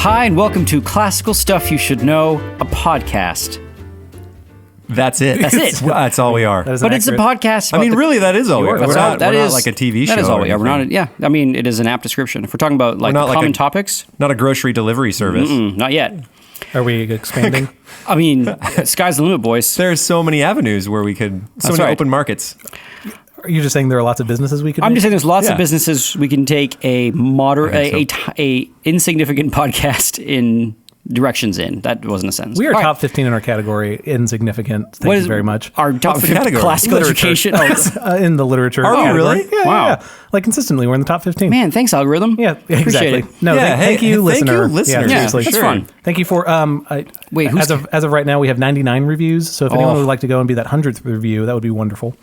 Hi, and welcome to Classical Stuff You Should Know, a podcast. That's it. That's it. That's all we are. But it's a podcast. I mean, really, that is all we are. We're not like a TV show. That is all we are. We're not. Yeah, I mean, it is an apt description. If we're talking about like common topics, not a grocery delivery service. Not yet. Are we expanding? I mean, sky's the limit, boys. There's so many avenues where we could. So many open markets. Are you just saying there are lots of businesses we could? I'm just saying there's lots of businesses we can take a moderate, a insignificant podcast in directions in. That wasn't a sentence. We are top 15 in our category, insignificant. Thank you very much. Our top 15 classical education in the literature. Are we really? Yeah, wow. Yeah. Like consistently, we're in the top 15. Man, thanks, algorithm. Yeah, exactly. Appreciate it. No, thank you, listener. Thank you, listener. Yeah, seriously. that's fun. Thank you for. Wait, as of right now, we have 99 reviews. So if anyone would like to go and be that 100th review, that would be wonderful.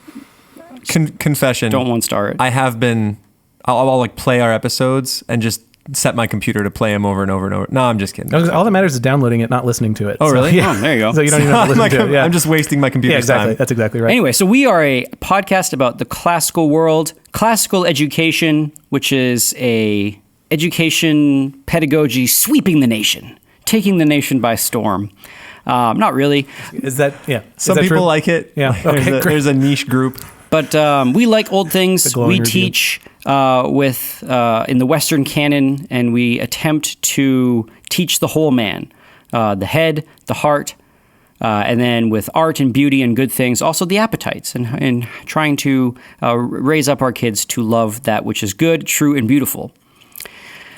Confession. Don't one star it. I have been. I'll like play our episodes and just set my computer to play them over and over and over. No, I'm just kidding. All that matters is downloading it, not listening to it. Oh, really? Yeah. Oh, there you go. So you don't even have to listen to it. Yeah. I'm just wasting my computer's exactly. time. That's exactly right. Anyway, so we are a podcast about the classical world, classical education, which is a education pedagogy sweeping the nation, taking the nation by storm. Not really. Is that, Some people like it. Yeah. Okay, there's a niche group. But we like old things. We review. teach in the Western canon, and we attempt to teach the whole man, the head, the heart, and then with art and beauty and good things, also the appetites, and trying to raise up our kids to love that which is good, true, and beautiful.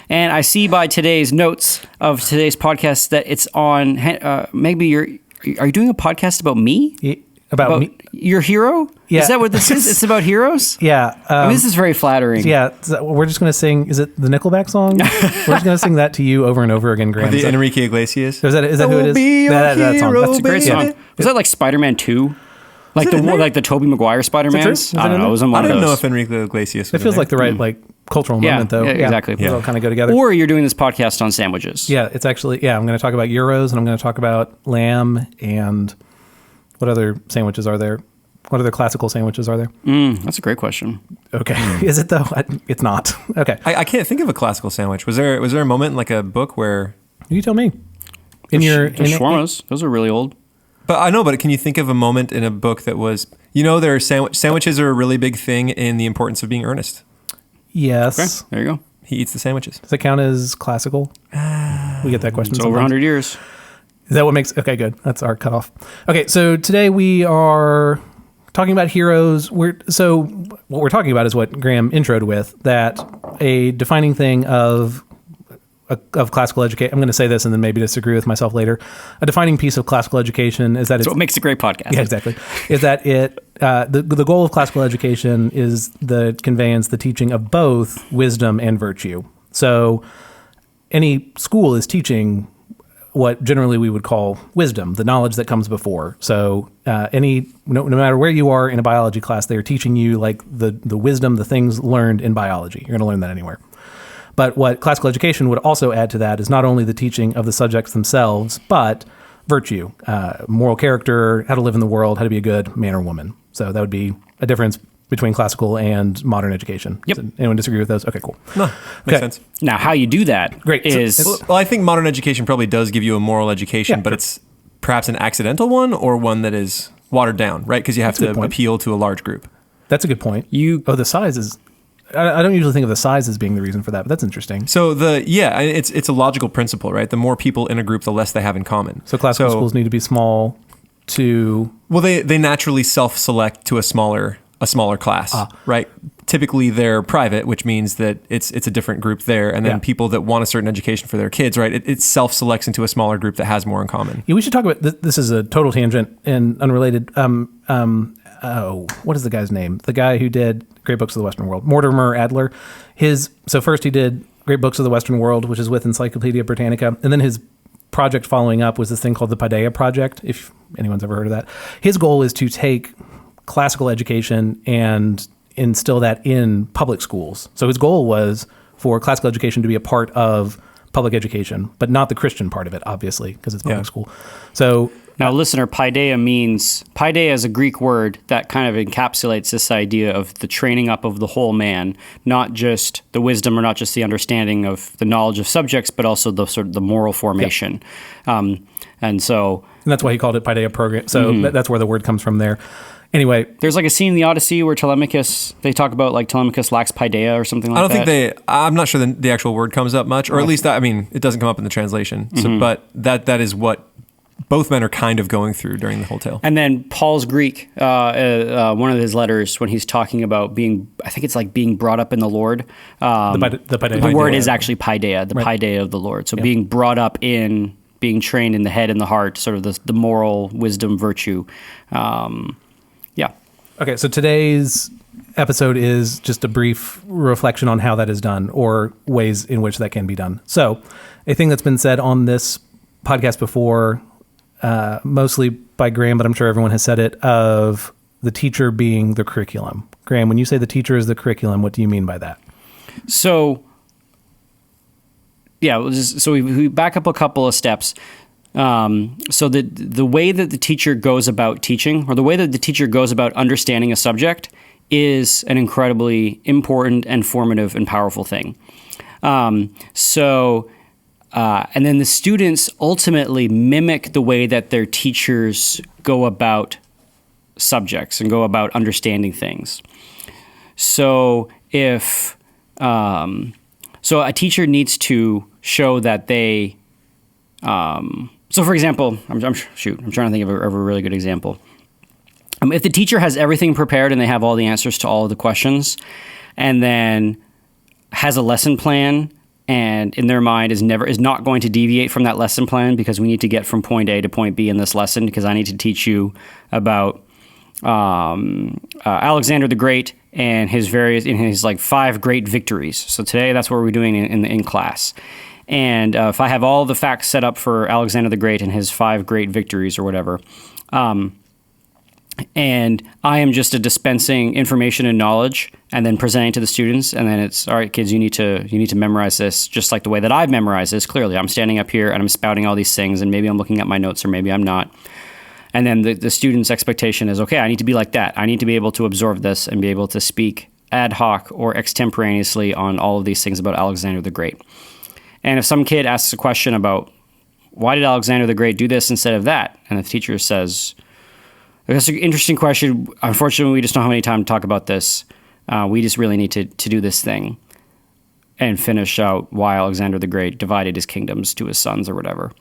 And I see by today's notes of today's podcast that it's on. Maybe are you doing a podcast about me? About me? Your hero? Yeah. Is that what this is? It's about heroes? Yeah. I mean, this is very flattering. Yeah. We're just going to sing, is it the Nickelback song? We're just going to sing that to you over and over again, Graham. The Enrique Iglesias. Is that who it is? That song. That's a great song. Was that like Spider-Man 2? Like the Tobey Maguire Spider-Mans? I don't know. It was in one I of didn't those. know if Enrique Iglesias was It feels like the right cultural moment, though. Yeah, exactly. They all kind of go together. Or you're doing this podcast on sandwiches. Yeah, it's actually, I'm going to talk about gyros, and I'm going to talk about lamb, and what other sandwiches are there? What other classical sandwiches are there? That's a great question. Okay. Is it, though? It's not. Okay. I can't think of a classical sandwich. Was there a moment in like a book where... You tell me. There's shawarmas. Those are really old. But I know, but can you think of a moment in a book that was... there are sandwiches are a really big thing in the importance of being earnest. Yes. Okay, there you go. He eats the sandwiches. Does it count as classical? We get that question It's over 100 years. Is that what makes... Okay, good. That's our cutoff. Okay, so today we are talking about heroes. So what we're talking about is what Graham introed with, that a defining thing of classical education... I'm going to say this and then maybe disagree with myself later. A defining piece of classical education is that That's what makes a great podcast. Yeah, exactly. Is that the goal of classical education is the conveyance, the teaching of both wisdom and virtue. So any school is teaching what generally we would call wisdom, the knowledge that comes before. So no matter where you are in a biology class, they're teaching you like the wisdom, the things learned in biology. You're going to learn that anywhere. But what classical education would also add to that is not only the teaching of the subjects themselves, but virtue, moral character, how to live in the world, how to be a good man or woman. So that would be a difference between classical and modern education. Yep. Does anyone disagree with those? Okay, cool. No, makes sense. Now, how you do that is... Well, I think modern education probably does give you a moral education, but it's perhaps an accidental one or one that is watered down, right? Because you have to appeal to a large group. That's a good point. The size is... I don't usually think of the size as being the reason for that, but that's interesting. So it's a logical principle, right? The more people in a group, the less they have in common. So classical schools need to be small to... Well, they naturally self-select to a smaller class, right? Typically they're private, which means that it's a different group there. And then people that want a certain education for their kids, right? It self-selects into a smaller group that has more in common. Yeah, we should talk about, this is a total tangent and unrelated. What is the guy's name? The guy who did Great Books of the Western World, Mortimer Adler. So first he did Great Books of the Western World, which is with Encyclopedia Britannica. And then his project following up was this thing called the Paideia Project, if anyone's ever heard of that. His goal is to take classical education and instill that in public schools. So his goal was for classical education to be a part of public education, but not the Christian part of it, obviously, because it's public school. So Now, listener, paideia is a Greek word that kind of encapsulates this idea of the training up of the whole man, not just the wisdom or not just the understanding of the knowledge of subjects, but also the sort of the moral formation. Yep. And that's why he called it paideia program. So that's where the word comes from there. Anyway, there's like a scene in the Odyssey where they talk about like Telemachus lacks paideia or something like that. I'm not sure the actual word comes up much, or at least it doesn't come up in the translation. So, but that is what both men are kind of going through during the whole tale. And then Paul's Greek, one of his letters, when he's talking about I think it's like being brought up in the Lord. The word is actually paideia, paideia of the Lord. So being brought up in, being trained in the head and the heart, sort of the moral wisdom, virtue. Okay, so today's episode is just a brief reflection on how that is done or ways in which that can be done. So a thing that's been said on this podcast before, mostly by Graham, but I'm sure everyone has said it, of the teacher being the curriculum. Graham, when you say the teacher is the curriculum, what do you mean by that? So, we back up a couple of steps. So the way that the teacher goes about teaching, or the way that the teacher goes about understanding a subject, is an incredibly important and formative and powerful thing. And then the students ultimately mimic the way that their teachers go about subjects and go about understanding things. So if a teacher needs to show that they so, for example, I'm trying to think of a really good example. If the teacher has everything prepared and they have all the answers to all of the questions, and then has a lesson plan, and in their mind is not going to deviate from that lesson plan because we need to get from point A to point B in this lesson because I need to teach you about Alexander the Great and his 5 great victories. So today that's what we're doing in class. And if I have all the facts set up for Alexander the Great and his 5 great victories or whatever, and I am just dispensing information and knowledge and then presenting to the students, and then it's, all right, kids, you need to memorize this just like the way that I've memorized this. Clearly, I'm standing up here and I'm spouting all these things, and maybe I'm looking at my notes or maybe I'm not. And then the student's expectation is, okay, I need to be like that. I need to be able to absorb this and be able to speak ad hoc or extemporaneously on all of these things about Alexander the Great. And if some kid asks a question about why did Alexander the Great do this instead of that, and the teacher says, that's an interesting question. Unfortunately, we just don't have any time to talk about this. We just really need to do this thing and finish out why Alexander the Great divided his kingdoms to his sons or whatever.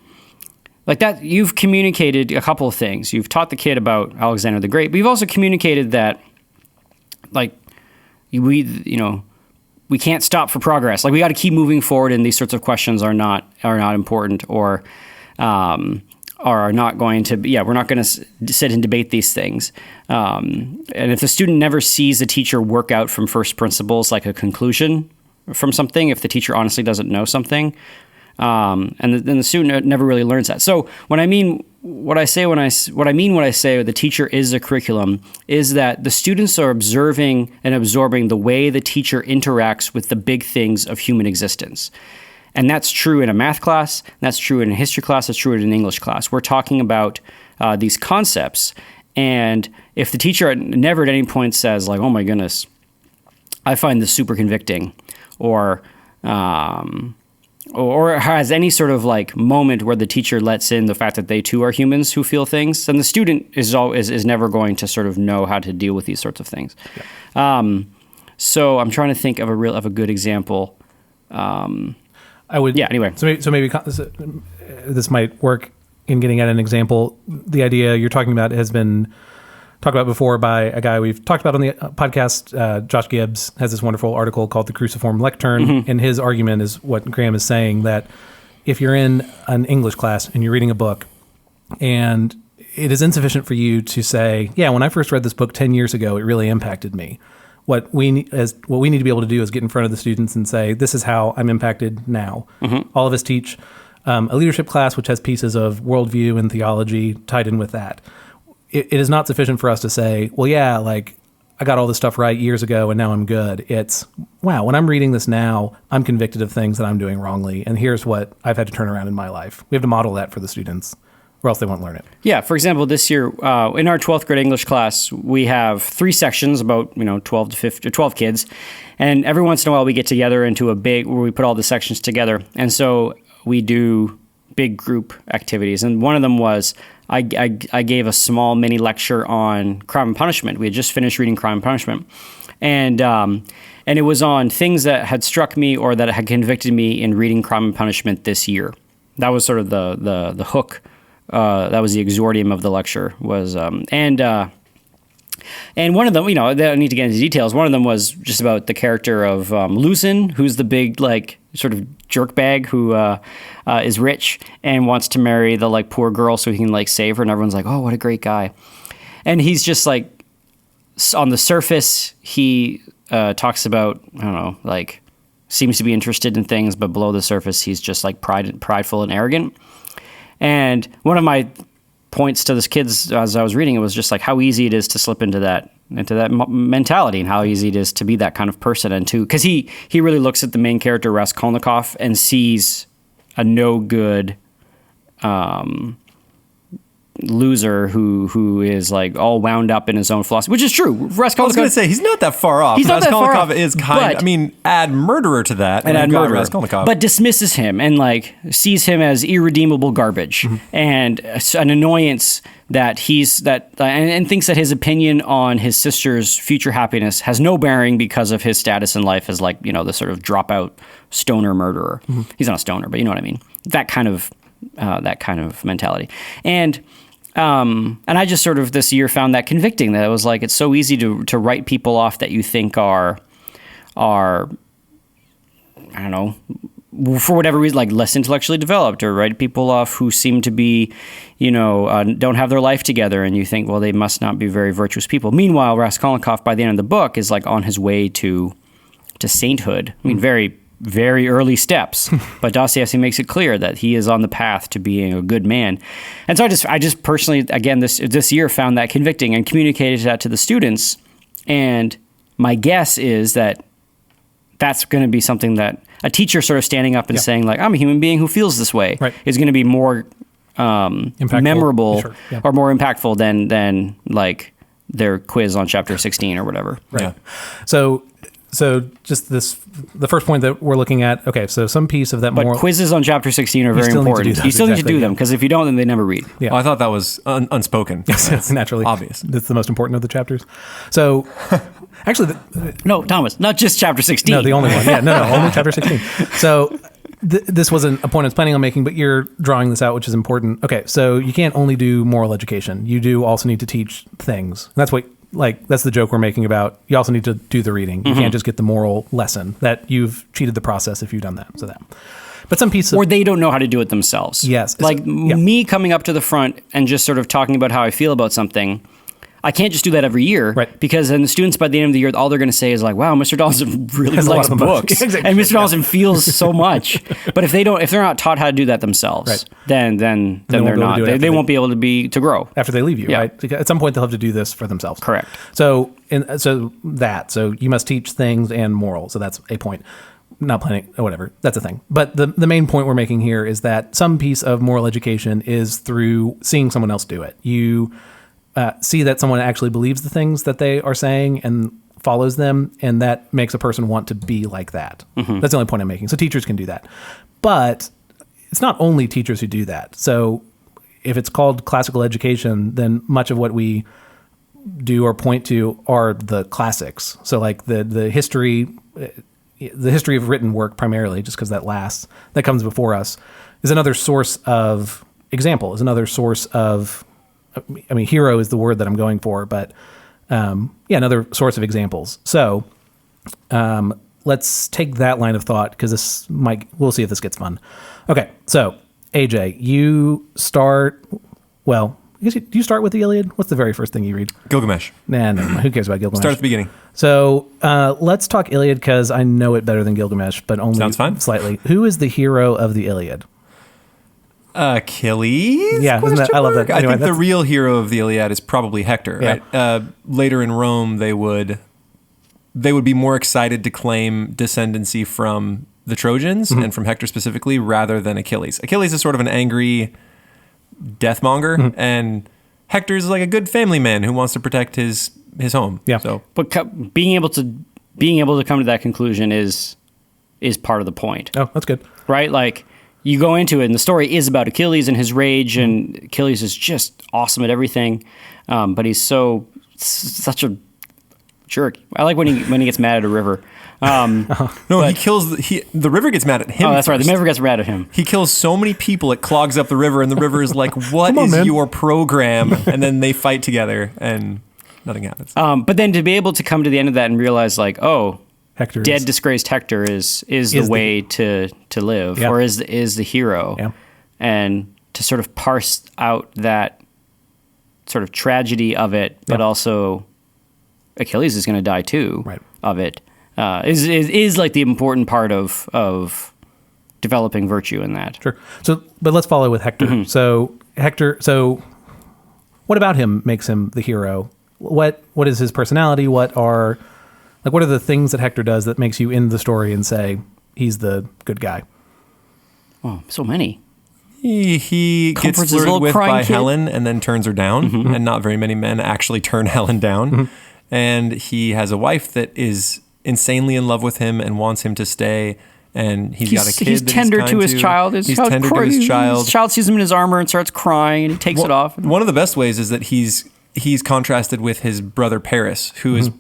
Like that, you've communicated a couple of things. You've taught the kid about Alexander the Great, but you've also communicated that, like, we can't stop for progress. Like we got to keep moving forward, and these sorts of questions are not important or are not going to. We're not going to sit and debate these things. And if the student never sees the teacher work out from first principles, like a conclusion from something, if the teacher honestly doesn't know something, and then the student never really learns that. So what I mean when I say the teacher is a curriculum is that the students are observing and absorbing the way the teacher interacts with the big things of human existence. And that's true in a math class, that's true in a history class, that's true in an English class. We're talking about these concepts, and if the teacher never at any point says, like, oh my goodness, I find this super convicting, or has any sort of like moment where the teacher lets in the fact that they too are humans who feel things, then the student is never going to sort of know how to deal with these sorts of things. Yeah. So I'm trying to think of a good example. Anyway. So maybe this might work in getting at an example. The idea you're talking about has been talked about before by a guy we've talked about on the podcast. Josh Gibbs has this wonderful article called The Cruciform Lectern, and his argument is what Graham is saying, that if you're in an English class and you're reading a book, and it is insufficient for you to say, yeah, when I first read this book 10 years ago, it really impacted me. What we need to be able to do is get in front of the students and say, this is how I'm impacted now. All of us teach a leadership class, which has pieces of worldview and theology tied in with that. It is not sufficient for us to say, well, yeah, like I got all this stuff right years ago and now I'm good. It's, wow, when I'm reading this now, I'm convicted of things that I'm doing wrongly, and here's what I've had to turn around in my life. We have to model that for the students. or else they won't learn it. Yeah. For example, this year in our 12th grade English class, we have 3 sections, about 12 to 15, 12 kids, and every once in a while we get together into a big where we put all the sections together, and so we do big group activities. And one of them was I gave a small mini lecture on Crime and Punishment. We had just finished reading Crime and Punishment, and it was on things that had struck me or that had convicted me in reading Crime and Punishment this year. That was sort of the hook. That was the exordium of the lecture. And one of them, I don't need to get into details. One of them was just about the character of Lucen, who's the big, sort of jerkbag who is rich and wants to marry the, poor girl so he can, save her. And everyone's like, oh, what a great guy. And he's just, on the surface, he talks about, I don't know, seems to be interested in things, but below the surface, he's just, prideful and arrogant. And one of my points to this kids as I was reading it was just how easy it is to slip into that mentality, and how easy it is to be that kind of person, and because he really looks at the main character Raskolnikov and sees a no good loser who is all wound up in his own philosophy, which is true. Raskolnikov, I was going to say he's not that far off. He's not that far off. Is add murderer to that, and add murderer, Raskolnikov, but dismisses him and sees him as irredeemable garbage and an annoyance that and thinks that his opinion on his sister's future happiness has no bearing because of his status in life as the sort of dropout stoner murderer. He's not a stoner, but you know what I mean. That kind of mentality. And I just sort of this year found that convicting, that it was it's so easy to write people off that you think are I don't know, for whatever reason, less intellectually developed, or write people off who seem to be, don't have their life together, and you think, well, they must not be very virtuous people. Meanwhile, Raskolnikov, by the end of the book, is on his way to sainthood. I mean, very, very early steps, but Dostoevsky makes it clear that he is on the path to being a good man. And so I just personally, again, this year found that convicting and communicated that to the students. And my guess is that that's going to be something that a teacher sort of standing up and saying I'm a human being who feels this way is going to be more memorable or more impactful than their quiz on chapter 16 or whatever. Right. Yeah. So just the first point that we're looking at, okay, so some piece of that But quizzes on chapter 16 are very important. You still need to do them, because if you don't, then they never read. Yeah. Well, I thought that was unspoken. Yes, naturally. Obvious. That's the most important of the chapters. So actually... No, Thomas, not just chapter 16. No, the only one. Yeah, no, only chapter 16. So this wasn't a point I was planning on making, but you're drawing this out, which is important. Okay, so you can't only do moral education. You do also need to teach things. And that's what... that's the joke we're making about. You also need to do the reading. You can't just get the moral lesson. That you've cheated the process if you've done that. But some piece of... Or they don't know how to do it themselves. Yes. Me coming up to the front and just sort of talking about how I feel about something, I can't just do that every year. Right. Because then the students by the end of the year, all they're going to say is wow, Mr. Donaldson really likes books. Exactly. And Mr. Donaldson feels so much. But if they're not taught how to do that themselves, then they're not. They won't be able to grow. After they leave you, right? At some point, they'll have to do this for themselves. Correct. So you must teach things and moral. So that's a point. Not planning, or whatever. That's a thing. But the main point we're making here is that some piece of moral education is through seeing someone else do it. You see that someone actually believes the things that they are saying and follows them, and that makes a person want to be like that. That's the only point I'm making. So teachers can do that. But it's not only teachers who do that. So if it's called classical education, then much of what we do or point to are the classics. So the history of written work primarily, just because that comes before us, is another source of example, is another source of, hero is the word that I'm going for, but another source of examples. So let's take that line of thought, because we'll see if this gets fun. Okay, so AJ, you start, do you start with the Iliad? What's the very first thing you read? Gilgamesh. No, who cares about Gilgamesh? Start at the beginning. So let's talk Iliad, because I know it better than Gilgamesh, but only Sounds fine. Slightly. Who is the hero of the Iliad? Achilles? Yeah, I love that. Anyway, I think the real hero of the Iliad is probably Hector. Yeah. Right? Later in Rome, they would be more excited to claim descendancy from the Trojans and from Hector specifically, rather than Achilles. Achilles is sort of an angry deathmonger, and Hector's like a good family man who wants to protect his home. Yeah. So, But being able to come to that conclusion is part of the point. Oh, that's good. Right? Like, you go into it, and the story is about Achilles and his rage, and Achilles is just awesome at everything, but he's such a jerk. I like when he gets mad at a river. he kills the river gets mad at him. Oh, that's right. first. The river gets mad at him. He kills so many people, it clogs up the river, and the river is like, "What Come on, is man." your program?" And then they fight together, and nothing happens. But then to be able to come to the end of that and realize, like, oh, Hector dead is- disgraced Hector is the way to live, Yeah. or is the hero, Yeah. and to sort of parse out that sort of tragedy of it, but Yeah. also Achilles is going to die too, Right. of it, is like the important part of developing virtue in that. Sure. So, but let's follow with Hector. So what about him makes him the hero? What is his personality? What are the things that Hector does that makes you in the story and say he's the good guy? Oh, so many. He gets Comforts his flirted little with crying by kid. Helen and then turns her down, and not very many men actually turn Helen down. And he has a wife that is insanely in love with him and wants him to stay. And he's got a kid. He's that tender kind to his child. He's tender to his child. His child sees him in his armor and starts crying, and he takes it off. One of the best ways is that he's contrasted with his brother Paris, who is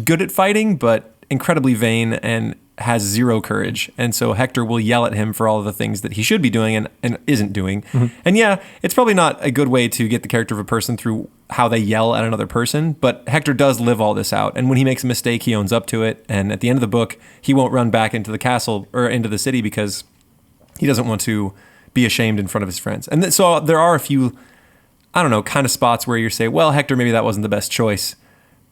good at fighting but incredibly vain and has zero courage. And so Hector will yell at him for all of the things that he should be doing and isn't doing. And yeah, it's probably not a good way to get the character of a person through how they yell at another person, but Hector does live all this out. And when he makes a mistake, he owns up to it. And at the end of the book, he won't run back into the castle or into the city because he doesn't want to be ashamed in front of his friends. And so there are a few, I don't know, kind of spots where you say, well, Hector, maybe that wasn't the best choice,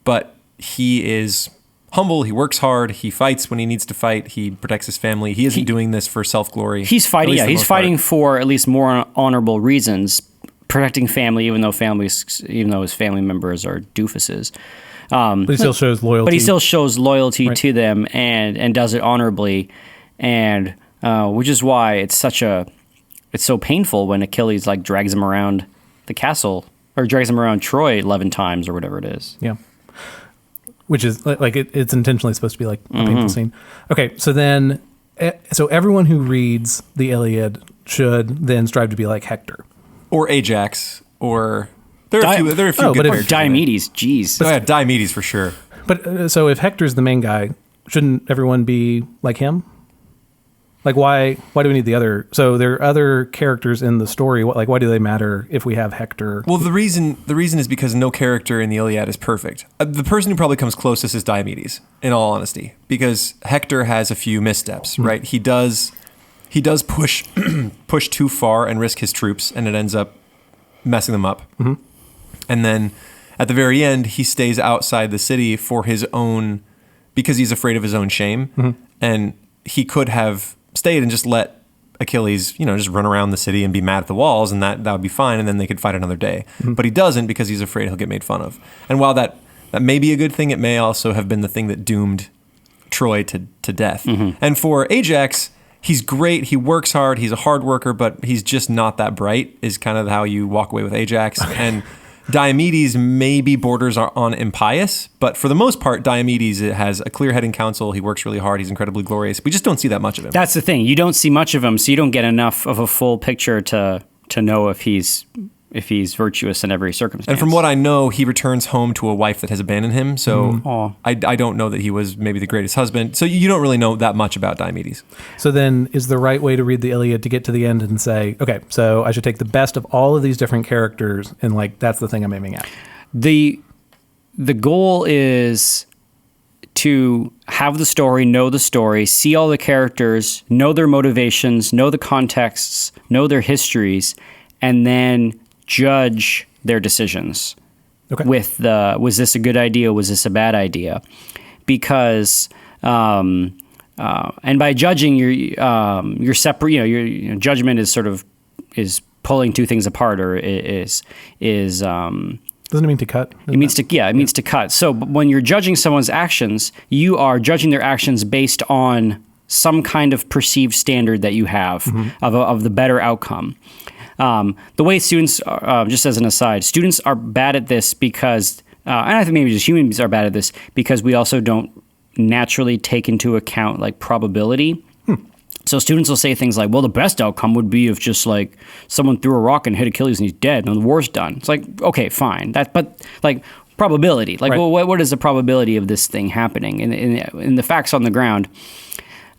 but he is humble. He works hard. He fights when he needs to fight. He protects his family. He isn't doing this for self-glory. He's fighting. at least Yeah, the he's most fighting part. for at least more honorable reasons, protecting family, even though his family members are doofuses. But he still shows loyalty. But he still shows loyalty Right. to them and does it honorably, and which is why it's so painful when Achilles like drags him around the castle or drags him around Troy 11 times or whatever it is. Yeah. Which is like it's intentionally supposed to be like a painful scene. Okay, so then, so everyone who reads the Iliad should then strive to be like Hector. Or Ajax, or there are a few good but if characters. Diomedes, jeez. Oh yeah, Diomedes for sure. But so if Hector's the main guy, shouldn't everyone be like him? Like why do we need the other? So there are other characters in the story. Why do they matter if we have Hector? Well, the reason is because no character in the Iliad is perfect. The person who probably comes closest is Diomedes, in all honesty, because Hector has a few missteps, right? He does push push too far and risk his troops, and it ends up messing them up. And then at the very end, he stays outside the city for his own, because he's afraid of his own shame, and he could have stayed and just let Achilles, just run around the city and be mad at the walls, and that would be fine, and then they could fight another day. But he doesn't because he's afraid he'll get made fun of. And while that may be a good thing, it may also have been the thing that doomed Troy to death. And for Ajax, he's great. He works hard. He's a hard worker, but he's just not that bright, is kind of how you walk away with Ajax. And Diomedes maybe borders on impious, but for the most part, Diomedes has a clear head in council. He works really hard. He's incredibly glorious. We just don't see that much of him. That's the thing. You don't see much of him, so you don't get enough of a full picture to know if he's virtuous in every circumstance. And from what I know, he returns home to a wife that has abandoned him. So Aw. I don't know that he was maybe the greatest husband. So you don't really know that much about Diomedes. So then is the right way to read the Iliad to get to the end and say, okay, so I should take the best of all of these different characters and that's the thing I'm aiming at. The goal is to have the story, see all the characters, know their motivations, know the contexts, know their histories, and then judge their decisions. Okay. With was this a good idea? Was this a bad idea? Because and by judging, you're separate. Your judgment is is pulling two things apart, or is Doesn't it mean to cut? it means to cut. So when you're judging someone's actions, you are judging their actions based on some kind of perceived standard that you have of the better outcome. The way students, just as an aside, students are bad at this because, and I think maybe just humans are bad at this because we also don't naturally take into account like probability. So students will say things like, well, the best outcome would be if just like someone threw a rock and hit Achilles and he's dead and the war's done. It's like, okay, fine. But like probability, like, well, what is the probability of this thing happening in the facts on the ground?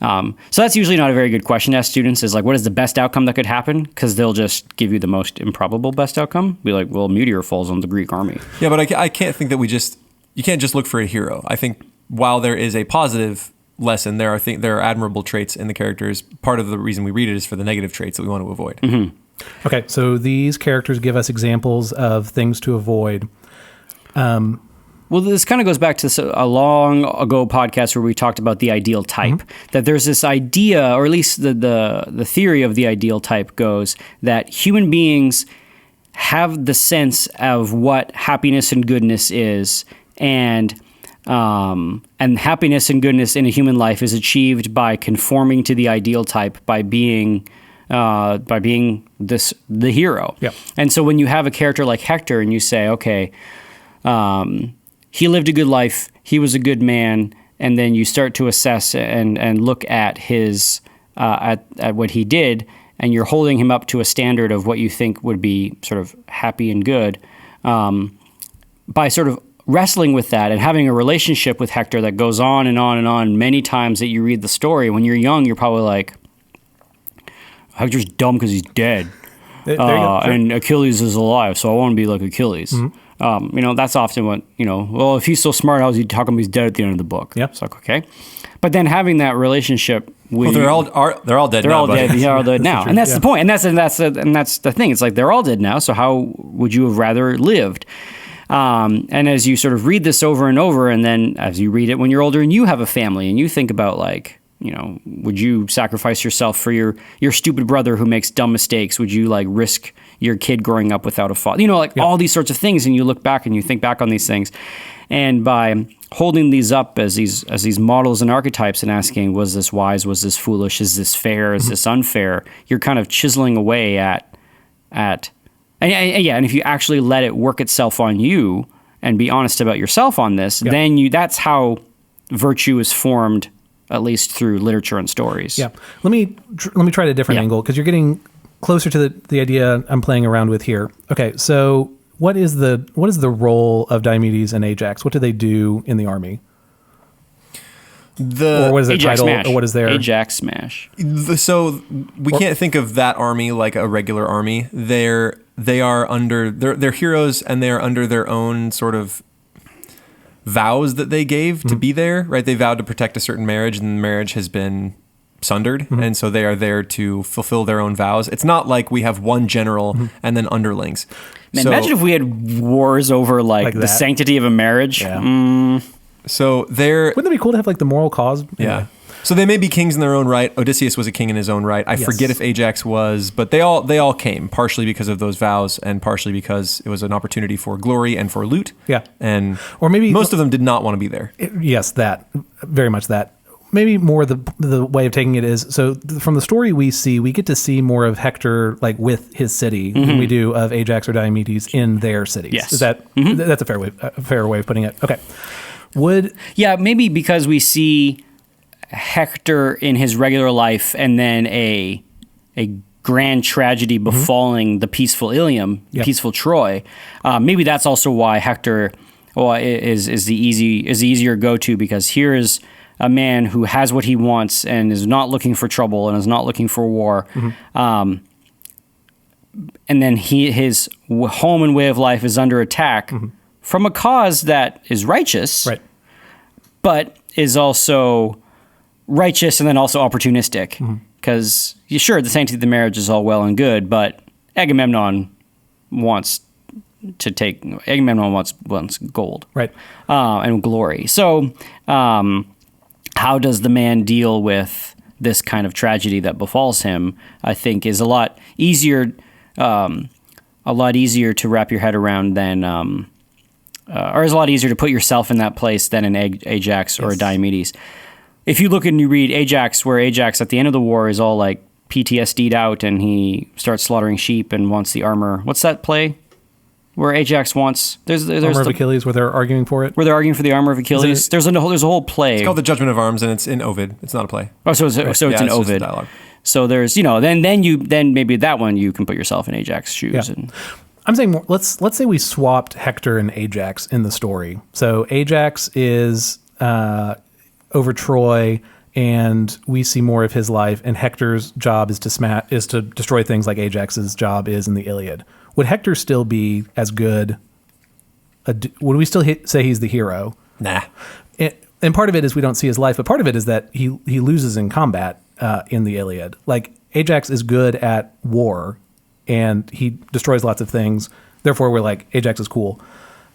So that's usually not a very good question to ask students is like, what is the best outcome that could happen? Because they'll just give you the most improbable best outcome. Be like, well, a meteor falls on the Greek army. Yeah, but I can't think that you can't just look for a hero. I think while there is a positive lesson, there are admirable traits in the characters. Part of the reason we read it is for the negative traits that we want to avoid. Mm-hmm. Okay, so these characters give us examples of things to avoid. Well, this kind of goes back to a long ago podcast where we talked about the ideal type, that there's this idea, or at least the theory of the ideal type goes that human beings have the sense of what happiness and goodness is, and happiness and goodness in a human life is achieved by conforming to the ideal type, by being the hero. Yep. And so when you have a character like Hector and you say, okay, he lived a good life, he was a good man, and then you start to assess and look at his at what he did, and you're holding him up to a standard of what you think would be sort of happy and good, by sort of wrestling with that and having a relationship with Hector that goes on and on and on many times that you read the story. When you're young, you're probably like, Hector's dumb because he's dead. There you go. Sure. And Achilles is alive, so I want to be like Achilles. That's often what, well, if he's so smart, how come he's dead at the end of the book? Yep. It's like, okay. But then having that relationship with... Well, they're all dead now. They're all dead now. And that's Yeah. the point. And that's the thing. It's like, they're all dead now, so how would you have rather lived? And as you sort of read this over and over, and then as you read it when you're older and you have a family and you think about like, would you sacrifice yourself for your stupid brother who makes dumb mistakes? Would you like risk your kid growing up without a father? All these sorts of things. And you look back and you think back on these things. And by holding these up as these models and archetypes and asking, was this wise? Was this foolish? Is this fair? Is this unfair? You're kind of chiseling away at and if you actually let it work itself on you and be honest about yourself on this, then that's how virtue is formed, at least through literature and stories. Yeah. Let me try a different angle, because you're getting closer to the idea I'm playing around with here. Okay, so what is the role of Diomedes and Ajax? What do they do in the army? Or what is their Ajax title? Smash. Or what is their Ajax Smash? So we can't think of that army like a regular army. They are under they're heroes, and they are under their own sort of vows that they gave to be there, right? They vowed to protect a certain marriage, and the marriage has been sundered, and so they are there to fulfill their own vows. It's not like we have one general and then underlings. Man, imagine if we had wars over like the sanctity of a marriage. Yeah. So wouldn't it be cool to have like the moral cause? Yeah. So they may be kings in their own right. Odysseus was a king in his own right. I forget if Ajax was, but they all came, partially because of those vows and partially because it was an opportunity for glory and for loot. Yeah. And or maybe most of them did not want to be there. Yes, that. Very much that. Maybe more the way of taking it is, so from the story we get to see more of Hector like with his city than we do of Ajax or Diomedes in their cities. Yes. Is that that's a fair way of putting it. Okay. Maybe because we see Hector in his regular life and then a grand tragedy befalling the peaceful Ilium, peaceful Troy. Maybe that's also why Hector is the easier go-to, because here is a man who has what he wants and is not looking for trouble and is not looking for war. And then his home and way of life is under attack from a cause that is righteous, right, but is also righteous and then also opportunistic. Because, sure, the sanctity of the marriage is all well and good, but Agamemnon wants gold, right, and glory. So, how does the man deal with this kind of tragedy that befalls him? I think is a lot easier to wrap your head around than, or is a lot easier to put yourself in that place than an Ajax or a Diomedes. If you look and you read Ajax, where Ajax at the end of the war is all like PTSD'd out and he starts slaughtering sheep and wants the armor. What's that play where Ajax wants there's Armor of Achilles, where they're arguing for it. Where they're arguing for the armor of Achilles. There's a whole play. It's called the Judgment of Arms, and it's in Ovid. It's not a play. Oh, so it's an Ovid. Dialogue. So there's then maybe that one you can put yourself in Ajax's shoes. Yeah. And I'm saying more, let's say we swapped Hector and Ajax in the story. So Ajax is over Troy, and we see more of his life, and Hector's job is to destroy things like Ajax's job is in the Iliad. Would Hector still be as good? Would we still say he's the hero? Nah. And part of it is we don't see his life, but part of it is that he loses in combat in the Iliad. Like, Ajax is good at war, and he destroys lots of things. Therefore, we're like, Ajax is cool.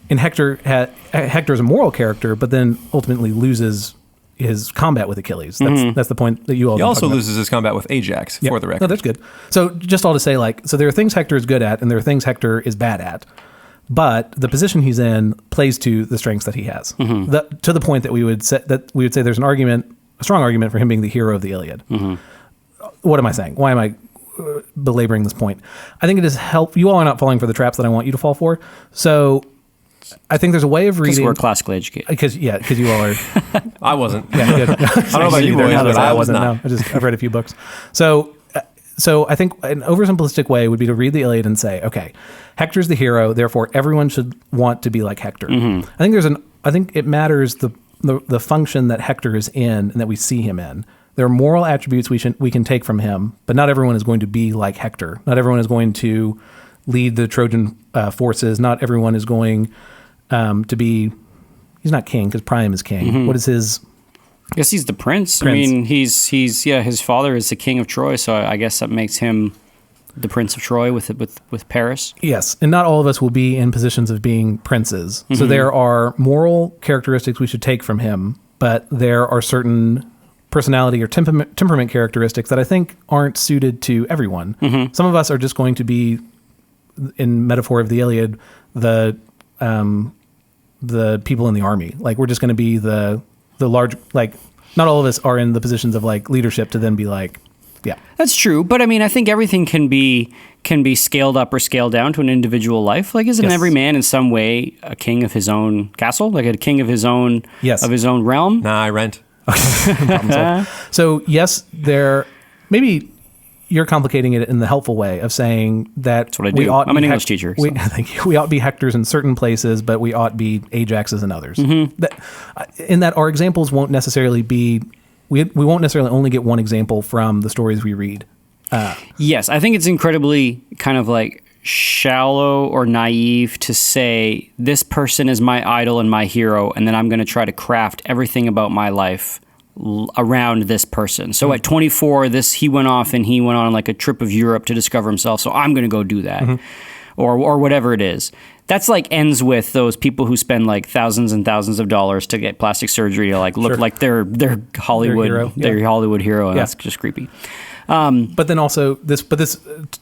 And Hector's a moral character, but then ultimately loses his combat with Achilles. That's the point that you all. He also loses his combat with Ajax, for the record. No, that's good. So just all to say, so there are things Hector is good at, and there are things Hector is bad at. But the position he's in plays to the strengths that he has. Mm-hmm. To the point that we would say there's a strong argument for him being the hero of the Iliad. Mm-hmm. What am I saying? Why am I belaboring this point? I think it is help. You all are not falling for the traps that I want you to fall for. So I think there's a way of reading. Because we're classically educated. Because you all are. I wasn't. Yeah, good. I don't know about you boys, but I was not. No, I've read a few books. So I think an oversimplistic way would be to read the Iliad and say, okay, Hector's the hero, therefore everyone should want to be like Hector. Mm-hmm. I think it matters the function that Hector is in and that we see him in. There are moral attributes we can take from him, but not everyone is going to be like Hector. Not everyone is going to lead the Trojan forces. Not everyone is going to be. He's not king because Priam is king. Mm-hmm. What is his? I guess he's the prince. I mean, he's his father is the king of Troy, so I guess that makes him the prince of Troy with Paris. Yes, and not all of us will be in positions of being princes. Mm-hmm. So there are moral characteristics we should take from him, but there are certain personality or temperament characteristics that I think aren't suited to everyone. Mm-hmm. Some of us are just going to be, in metaphor of the Iliad, the people in the army. Like, we're just going to be the large, like, not all of us are in the positions of like leadership to then be like, yeah. That's true, but I mean, I think everything can be scaled up or scaled down to an individual life. Like, isn't every man in some way a king of his own castle, like a king of his own realm? Nah, I rent. So yes, maybe you're complicating it in the helpful way of saying that that's what I do. I'm an English teacher. So. Thank you. We ought to be Hectors in certain places, but we ought to be Ajaxes in others. Mm-hmm. In that our examples won't necessarily be. We won't necessarily only get one example from the stories we read. Yes, I think it's incredibly kind of like shallow or naive to say this person is my idol and my hero, and then I'm going to try to craft everything about my life around this person. So at 24, he went on like a trip of Europe to discover himself. So I'm going to go do that, or whatever it is. That's like ends with those people who spend like thousands and thousands of dollars to get plastic surgery to like look like they're Hollywood, their Hollywood hero, and that's just creepy. But then also this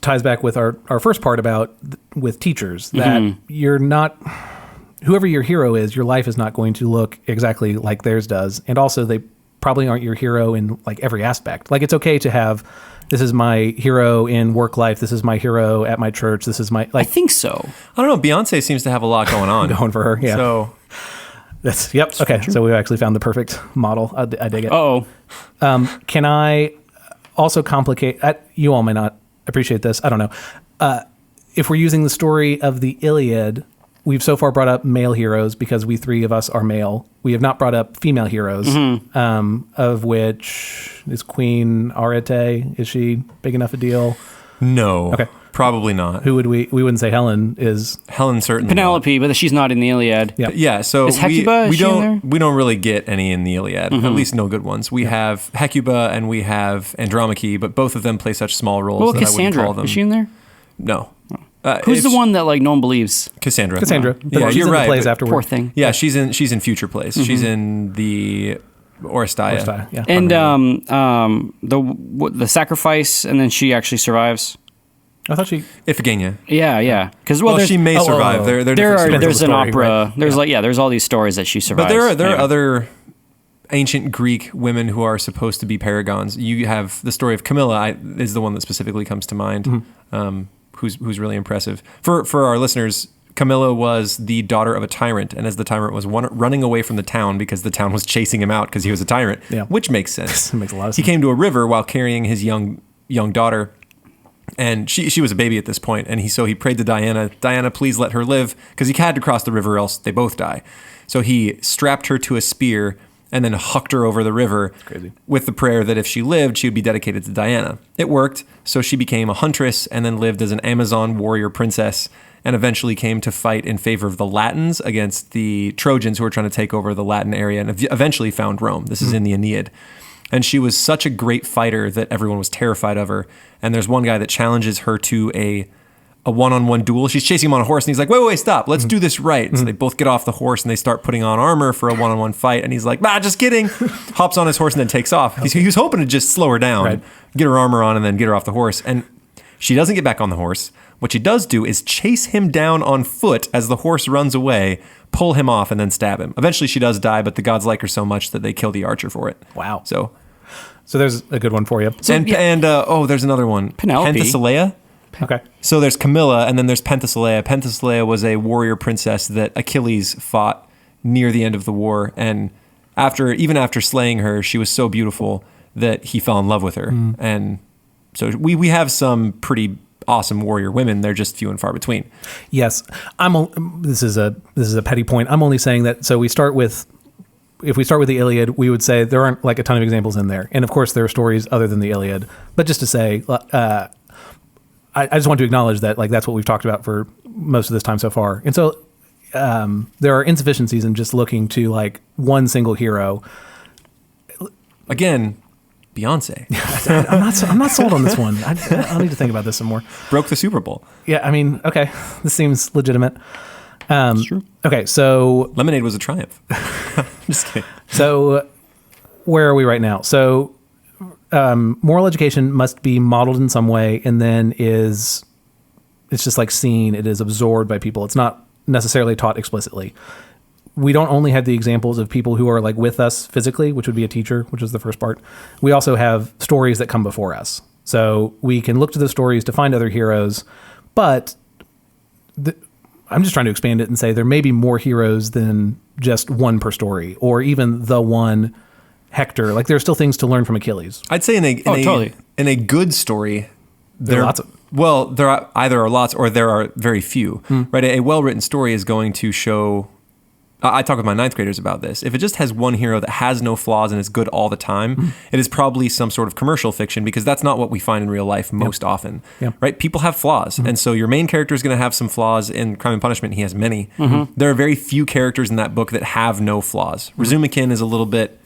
ties back with our first part about with teachers that you're not. Whoever your hero is, your life is not going to look exactly like theirs does, and also they probably aren't your hero in like every aspect. Like, it's okay to have, this is my hero in work life, this is my hero at my church, this is my, like, I think so. I don't know, Beyonce seems to have a lot going on. Going for her, yeah. So that's okay. True. So we actually found the perfect model. I dig it. Oh, can I also complicate? You all may not appreciate this. I don't know. If we're using the story of the Iliad, we've so far brought up male heroes because we three of us are male. We have not brought up female heroes, of which is Queen Arete. Is she big enough a deal? No. Okay. Probably not. Who would we wouldn't say Helen is. Helen certainly. Penelope, but she's not in the Iliad. Yep. Yeah, so is Hecuba, we don't really get any in the Iliad, at least no good ones. We have Hecuba and we have Andromache, but both of them play such small roles that Cassandra, I wouldn't call them. Is she in there? No. Who's the one that like no one believes? Cassandra. Yeah, she's in the plays afterward. Poor thing. Yeah, she's in future plays. She's in the Oresteia. Yeah. And the sacrifice, and then she actually survives. I thought she Iphigenia. Yeah. Because she may survive. There's an story, opera. Right? There's there's all these stories that she survives. But there are other ancient Greek women who are supposed to be paragons. You have the story of Camilla is the one that specifically comes to mind, who's really impressive. For our listeners, Camilla was the daughter of a tyrant, and as the tyrant was running away from the town because the town was chasing him out because he was a tyrant, which makes sense. It makes a lot of sense. He came to a river while carrying his young daughter, and she was a baby at this point, and he prayed to Diana, Diana, please let her live, because he had to cross the river, else they both die. So he strapped her to a spear and then hucked her over the river with the prayer that if she lived, she would be dedicated to Diana. It worked, so she became a huntress and then lived as an Amazon warrior princess, and eventually came to fight in favor of the Latins against the Trojans who were trying to take over the Latin area, and eventually found Rome. This is in the Aeneid. And she was such a great fighter that everyone was terrified of her. And there's one guy that challenges her to a one-on-one duel. She's chasing him on a horse, and he's like, wait, stop. Let's do this right. And so they both get off the horse, and they start putting on armor for a one-on-one fight. And he's like, just kidding. Hops on his horse and then takes off. He was hoping to just slow her down, get her armor on, and then get her off the horse. And she doesn't get back on the horse. What she does do is chase him down on foot as the horse runs away, pull him off, and then stab him. Eventually she does die, but the gods like her so much that they kill the archer for it. Wow. So there's a good one for you. So, there's another one. Penelope. Penthesilea. Okay. So there's Camilla, and then there's Penthesilea. Penthesilea was a warrior princess that Achilles fought near the end of the war, and even after slaying her, she was so beautiful that he fell in love with her. And so we have some pretty awesome warrior women. They're just few and far between. Yes. This is a petty point. I'm only saying that, so if we start with the Iliad, we would say there aren't like a ton of examples in there. And of course there are stories other than the Iliad, but just to say, I just want to acknowledge that like that's what we've talked about for most of this time so far. And so there are insufficiencies in just looking to like one single hero. Again, Beyonce. I'm not sold on this one. I'll need to think about this some more. Broke the Super Bowl. Yeah, I mean, okay, this seems legitimate. It's true. Okay, so Lemonade was a triumph. Just kidding. So where are we right now? So moral education must be modeled in some way, and then it's just like seen. It is absorbed by people. It's not necessarily taught explicitly. We don't only have the examples of people who are like with us physically, which would be a teacher, which is the first part. We also have stories that come before us. So we can look to the stories to find other heroes, but I'm just trying to expand it and say there may be more heroes than just one per story, or even the one Hector. Like there are still things to learn from Achilles. I'd say in a good story, there are lots of. Well, there are either are lots or there are very few. Right? A well-written story is going to show. I talk with my ninth graders about this. If it just has one hero that has no flaws and is good all the time, it is probably some sort of commercial fiction, because that's not what we find in real life most often. Right? People have flaws. And so your main character is going to have some flaws. In Crime and Punishment, he has many. There are very few characters in that book that have no flaws. Razumikin is a little bit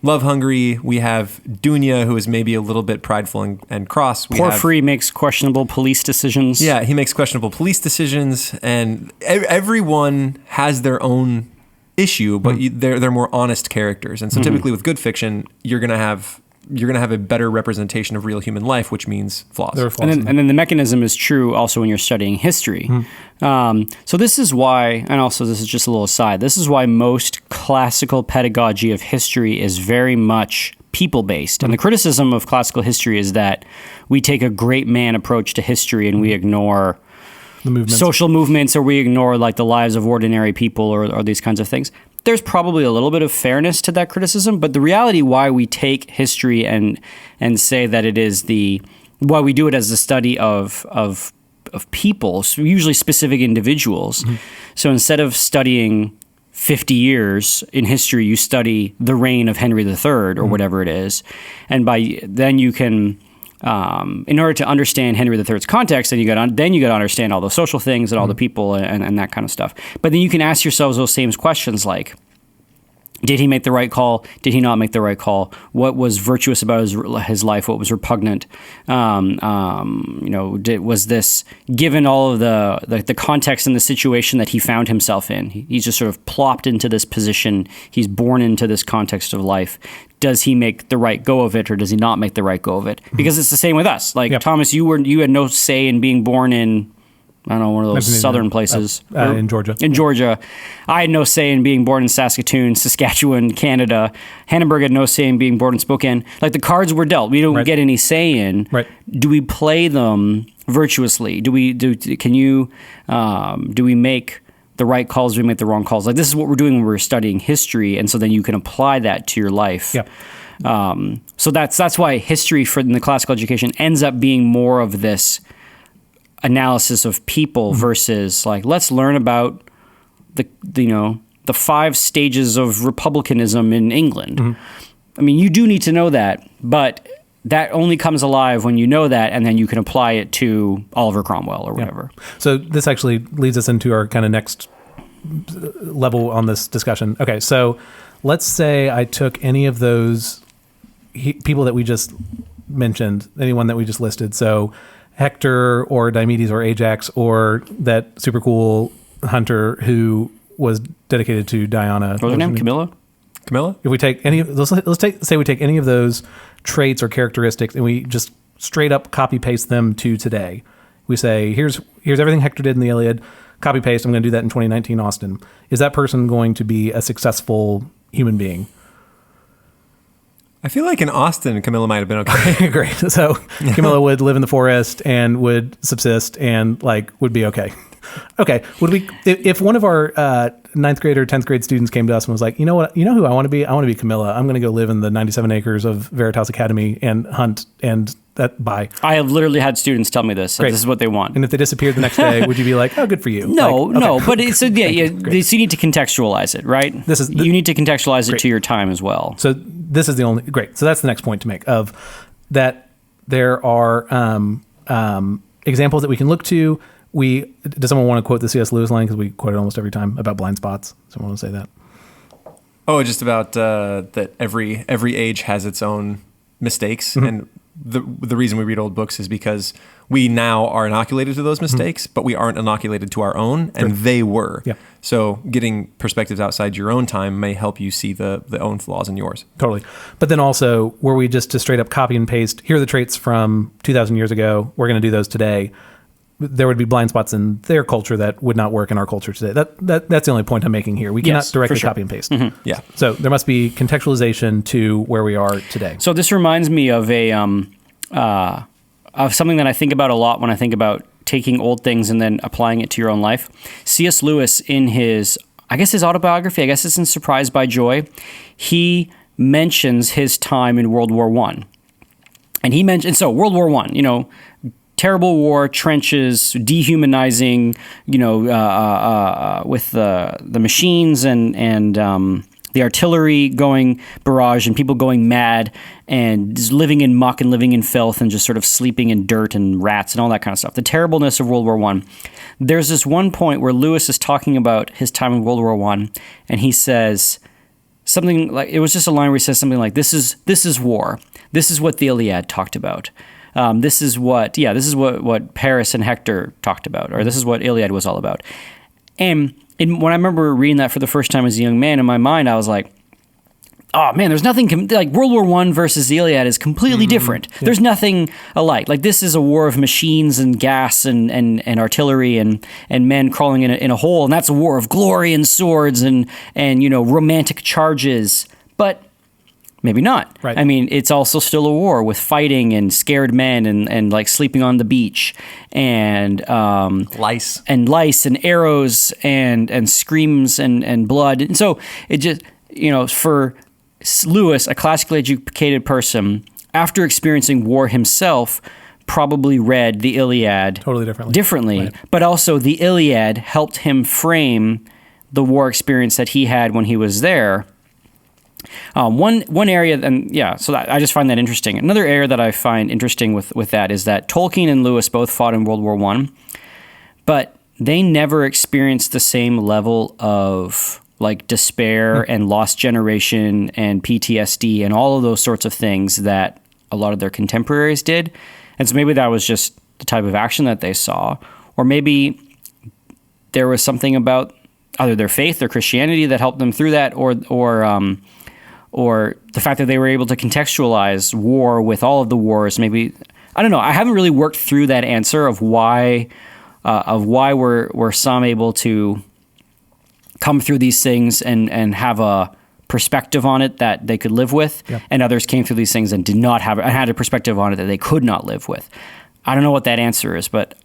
love-hungry. We have Dunya, who is maybe a little bit prideful and cross. Porphyry makes questionable police decisions. Yeah, he makes questionable police decisions, and everyone has their own issue, but they're more honest characters. And so typically with good fiction, you're gonna have a better representation of real human life, which means flaws. There are flaws. And then the mechanism is true also when you're studying history. So this is why, and also this is just a little aside, this is why most classical pedagogy of history is very much people-based. And the criticism of classical history is that we take a great man approach to history and we ignore the social movements, or we ignore like the lives of ordinary people or these kinds of things. There's probably a little bit of fairness to that criticism, but the reality why we take history and say that it is why we do it as a study of people, so usually specific individuals. So instead of studying 50 years in history, you study the reign of Henry III or whatever it is, and by then you can. In order to understand Henry III's context, then you got to understand all the social things and all the people and that kind of stuff. But then you can ask yourselves those same questions like, did he make the right call? Did he not make the right call? What was virtuous about his life? What was repugnant? Was this, given all of the context and the situation that he found himself in? He's just sort of plopped into this position. He's born into this context of life. Does he make the right go of it, or does he not make the right go of it? Because it's the same with us. Like Thomas, you had no say in being born in I don't know, one of those southern places. In Georgia. In Georgia. I had no say in being born in Saskatoon, Saskatchewan, Canada. Hannenberg had no say in being born in Spokane. Like, the cards were dealt. We don't get any say in. Right. Do we play them virtuously? Do we make the right calls? Do we make the wrong calls? Like, this is what we're doing when we're studying history, and so then you can apply that to your life. Yeah. So that's why history in the classical education ends up being more of this analysis of people versus like, let's learn about the 5 stages of republicanism in England. I mean, you do need to know that, but that only comes alive when you know that, and then you can apply it to Oliver Cromwell or whatever. Yeah. So this actually leads us into our kind of next level on this discussion. Okay, so let's say I took any of those people that we just mentioned, anyone that we just listed. So Hector or Diomedes or Ajax or that super cool hunter who was dedicated to Diana. What was her name? Camilla? Camilla? If we take any, say we take any of those traits or characteristics and we just straight up copy paste them to today. We say, here's everything Hector did in the Iliad. Copy paste. I'm going to do that in 2019 Austin. Is that person going to be a successful human being? I feel like in Austin, Camilla might have been okay. Great. So Camilla would live in the forest and would subsist and would be okay. Okay. Would we, if one of our 9th grade or 10th grade students came to us and was like, you know what, you know who I want to be? I want to be Camilla. I'm going to go live in the 97 acres of Veritas Academy and hunt and that bye. I have literally had students tell me this. This is what they want. And if they disappeared the next day, would you be like, oh, good for you? No, but it's so you need to contextualize it, right? You need to contextualize it to your time as well. So this is the only, great. So that's the next point to make of that. There are examples that we can look to. Does someone want to quote the C.S. Lewis line? Because we quote it almost every time about blind spots. Someone want to say that? Oh, just about that every age has its own mistakes. And the reason we read old books is because we now are inoculated to those mistakes, but we aren't inoculated to our own, and they were. Yeah. So getting perspectives outside your own time may help you see the own flaws in yours. Totally. But then also, were we just to straight up copy and paste, here are the traits from 2,000 years ago, we're going to do those today, there would be blind spots in their culture that would not work in our culture today. That's the only point I'm making here. We cannot directly copy and paste. Yeah. So there must be contextualization to where we are today. So this reminds me of of something that I think about a lot when I think about taking old things and then applying it to your own life. C.S. Lewis, in his autobiography, I guess it's in Surprised by Joy, he mentions his time in World War I. And he mentioned, so World War I, terrible war, trenches, dehumanizing, with the machines and the artillery going barrage and people going mad and just living in muck and living in filth and just sort of sleeping in dirt and rats and all that kind of stuff. The terribleness of World War I. There's this one point where Lewis is talking about his time in World War I, and he says something like, it was just a line where he says something like, this is war. This is what the Iliad talked about. This is what Paris and Hector talked about, or this is what Iliad was all about. And when I remember reading that for the first time as a young man, in my mind, I was like, oh man, there's nothing, like World War I versus the Iliad is completely different. Yeah. There's nothing alike. Like, this is a war of machines and gas and artillery and men crawling in a hole. And that's a war of glory and swords and romantic charges. But maybe not. Right. I mean, it's also still a war with fighting and scared men and like sleeping on the beach and lice and arrows and screams and blood. And so it just, for Lewis, a classically educated person, after experiencing war himself, probably read the Iliad totally differently. Right. But also the Iliad helped him frame the war experience that he had when he was there. One area, so I just find that interesting. Another area that I find interesting with that is that Tolkien and Lewis both fought in World War I, but they never experienced the same level of like despair and lost generation and PTSD and all of those sorts of things that a lot of their contemporaries did. And so maybe that was just the type of action that they saw, or maybe there was something about either their faith or Christianity that helped them through that, or the fact that they were able to contextualize war with all of the wars. Maybe, I don't know. I haven't really worked through that answer of why of why were some able to come through these things and have a perspective on it that they could live with, and others came through these things and did not have and had a perspective on it that they could not live with. I don't know what that answer is, but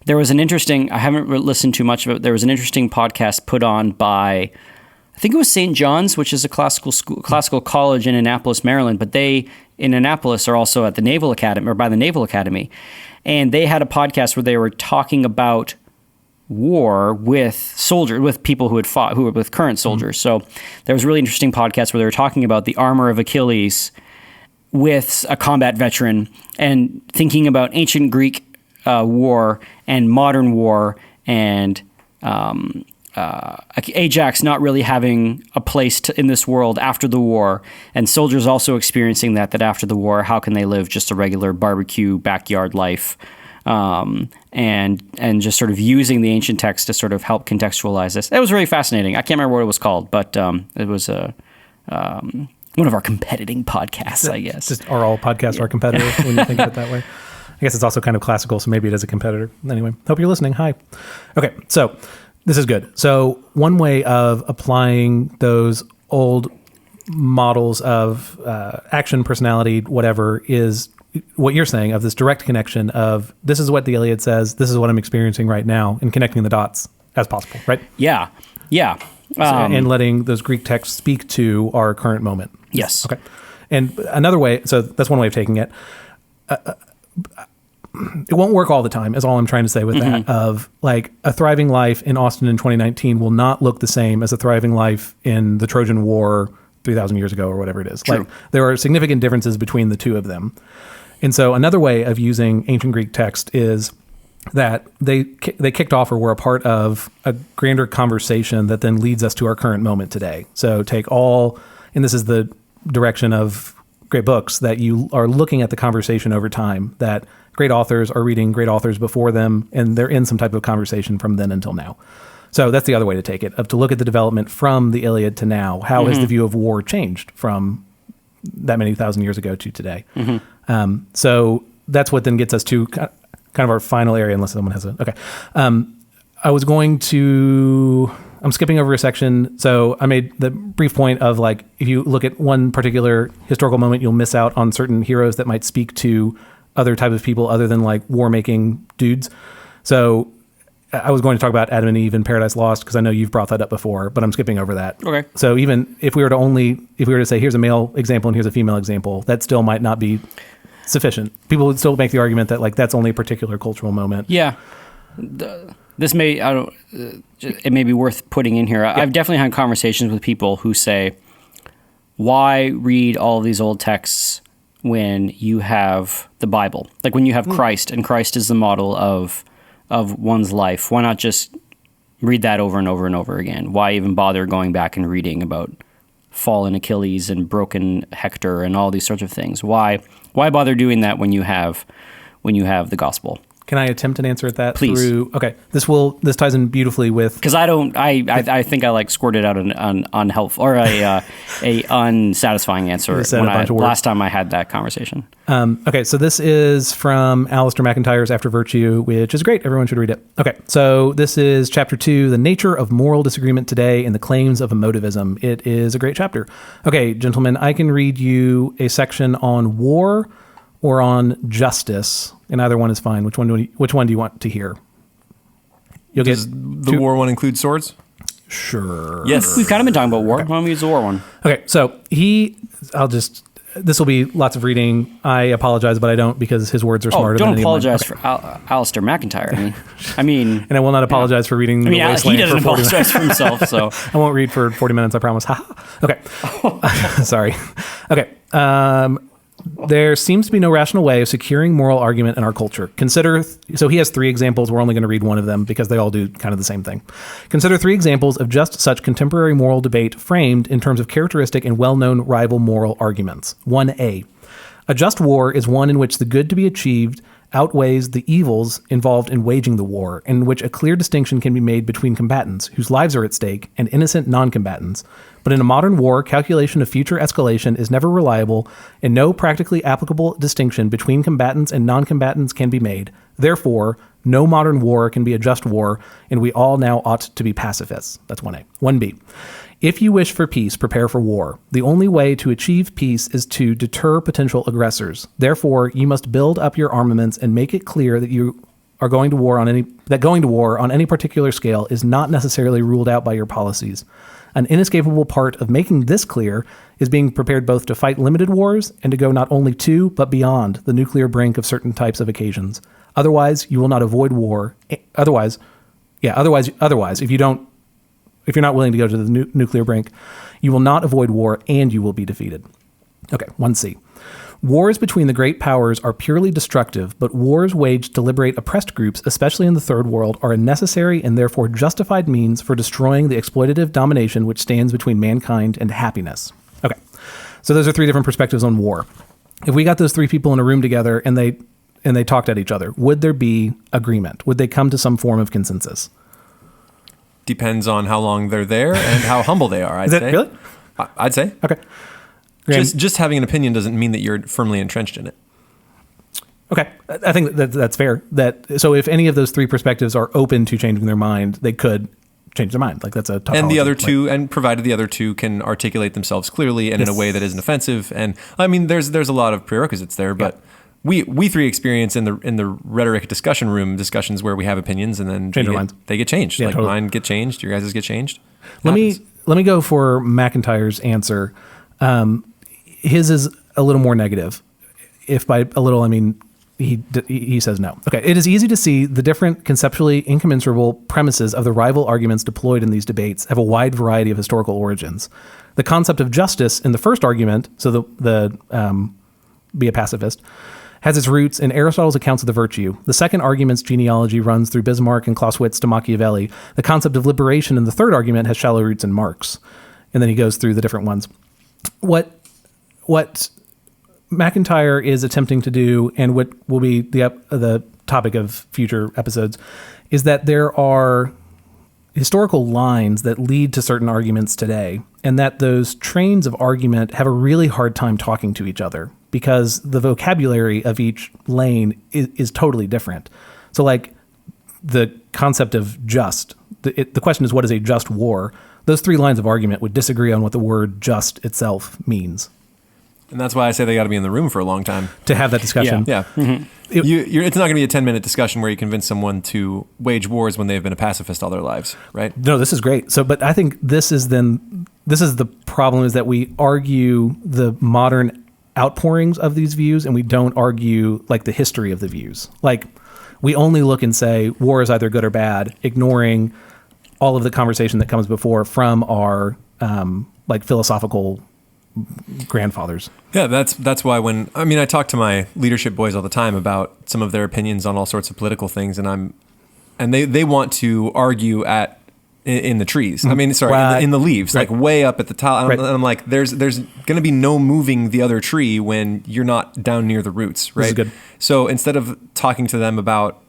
there was an interesting, I haven't listened to much of it, there was an interesting podcast put on by, I think it was St. John's, which is a classical college in Annapolis, Maryland, but they in Annapolis are also at the Naval Academy, or by the Naval Academy, and they had a podcast where they were talking about war with soldiers, with people who had fought, who were with current soldiers. So there was a really interesting podcast where they were talking about the armor of Achilles with a combat veteran and thinking about ancient Greek war and modern war, and Ajax not really having a place in this world after the war, and soldiers also experiencing that after the war, how can they live just a regular barbecue backyard life, and just sort of using the ancient text to sort of help contextualize this. It was really fascinating. I can't remember what it was called, but it was one of our competing podcasts, I guess. Just are all podcasts our competitor when you think of it that way? I guess it's also kind of classical, so maybe it is a competitor. Anyway, hope you're listening. Hi. Okay, so this is good. So one way of applying those old models of action, personality, whatever, is what you're saying of this direct connection of this is what the Iliad says, this is what I'm experiencing right now, and connecting the dots as possible, right? Yeah. And letting those Greek texts speak to our current moment. Yes. Okay. And another way, so that's one way of taking it. It won't work all the time, is all I'm trying to say with that, of like a thriving life in Austin in 2019 will not look the same as a thriving life in the Trojan War 3,000 years ago or whatever it is. True. Like there are significant differences between the two of them. And so another way of using ancient Greek text is that they kicked off or were a part of a grander conversation that then leads us to our current moment today. So take all, and this is the direction of great books, that you are looking at the conversation over time, that great authors are reading great authors before them, and they're in some type of conversation from then until now. So that's the other way to take it, of to look at the development from the Iliad to now. How has the view of war changed from that many thousand years ago to today? So that's what then gets us to kind of our final area, unless someone has a... Okay. I'm skipping over a section. So I made the brief point of like, if you look at one particular historical moment, you'll miss out on certain heroes that might speak to other types of people other than like war-making dudes. So I was going to talk about Adam and Eve in Paradise Lost because I know you've brought that up before, but I'm skipping over that. Okay. So even if we were to say, here's a male example and here's a female example, that still might not be sufficient. People would still make the argument that like that's only a particular cultural moment. Yeah. This may, it may be worth putting in here. I've definitely had conversations with people who say, why read all of these old texts when you have the Bible? Like when you have Christ, and Christ is the model of one's life. Why not just read that over and over and over again? Why even bother going back and reading about fallen Achilles and broken Hector and all these sorts of things? Why bother doing that when you have the gospel? Can I attempt an answer at that? Please. Okay. This ties in beautifully with... Because I think I like squirted out an unhelpful or a unsatisfying answer last time I had that conversation. Okay, so this is from Alistair McIntyre's After Virtue, which is great. Everyone should read it. Okay, so this is chapter 2, The Nature of Moral Disagreement Today and the Claims of Emotivism. It is a great chapter. Okay, gentlemen, I can read you a section on war or on justice, and either one is fine. Which one do you want to hear? Does the war one include swords? Sure. Yes. We've kind of been talking about war. Okay. Why don't we use the war one? Okay, so this will be lots of reading. I apologize, but I don't, because his words are smarter than any of mine. Don't apologize for Alistair McIntyre. I mean... And I will not apologize for reading The Wasteland. He doesn't apologize for himself, so... I won't read for 40 minutes, I promise. Okay. Sorry. Okay. There seems to be no rational way of securing moral argument in our culture. So he has 3 examples. We're only going to read one of them because they all do kind of the same thing. Consider 3 examples of just such contemporary moral debate framed in terms of characteristic and well-known rival moral arguments. 1A. A just war is one in which the good to be achieved outweighs the evils involved in waging the war, in which a clear distinction can be made between combatants whose lives are at stake and innocent non-combatants, but But in a modern war, calculation of future escalation is never reliable, and no practically applicable distinction between combatants and non-combatants can be made. Therefore, no modern war can be a just war, and we all now ought to be pacifists. That's 1A. 1B. If you wish for peace, prepare for war. The only way to achieve peace is to deter potential aggressors. Therefore, you must build up your armaments and make it clear that you are going to war on any particular scale is not necessarily ruled out by your policies. An inescapable part of making this clear is being prepared both to fight limited wars and to go not only to, but beyond the nuclear brink of certain types of occasions. Otherwise, you will not avoid war. Otherwise, if you're not willing to go to the nuclear brink, you will not avoid war and you will be defeated. Okay, 1C. Wars between the great powers are purely destructive, but wars waged to liberate oppressed groups, especially in the Third World, are a necessary and therefore justified means for destroying the exploitative domination which stands between mankind and happiness. Okay, so those are 3 different perspectives on war. If we got those 3 people in a room together and they talked at each other, would there be agreement? Would they come to some form of consensus? Depends on how long they're there and how humble they are, I'd say. Really? I'd say. Okay. Just having an opinion doesn't mean that you're firmly entrenched in it. Okay. I think that's fair. So if any of those 3 perspectives are open to changing their mind, they could change their mind. Like that's a tautology. And the other two, and provided the other two can articulate themselves clearly and in a way that isn't offensive. And I mean, there's a lot of prerequisites there, but we 3 experience in the rhetoric discussion room discussions where we have opinions and then they get changed. Like mine get changed, your guys' get changed. Let me go for McIntyre's answer. His is a little more negative. If by a little, I mean he says no. Okay, it is easy to see the different conceptually incommensurable premises of the rival arguments deployed in these debates have a wide variety of historical origins. The concept of justice in the first argument, so the be a pacifist, has its roots in Aristotle's accounts of the virtue. The second argument's genealogy runs through Bismarck and Clausewitz to Machiavelli. The concept of liberation in the third argument has shallow roots in Marx. And then he goes through the different ones. What McIntyre is attempting to do, and what will be the topic of future episodes, is that there are historical lines that lead to certain arguments today, and that those trains of argument have a really hard time talking to each other because the vocabulary of each lane is totally different. So like the concept of just, the question is, what is a just war? Those 3 lines of argument would disagree on what the word just itself means. And that's why I say they got to be in the room for a long time to have that discussion. Yeah. Mm-hmm. It's not going to be a 10-minute discussion where you convince someone to wage wars when they've been a pacifist all their lives, right? No, this is great. So, but I think this is the problem, is that we argue the modern outpourings of these views and we don't argue like the history of the views. Like we only look and say war is either good or bad, ignoring all of the conversation that comes before from our like philosophical grandfathers. Yeah, that's why I talk to my leadership boys all the time about some of their opinions on all sorts of political things, and they want to argue in the trees. I mean, sorry, in the leaves, right. Like way up at the top. Right. And I'm like, there's going to be no moving the other tree when you're not down near the roots, right? This is good. So instead of talking to them about,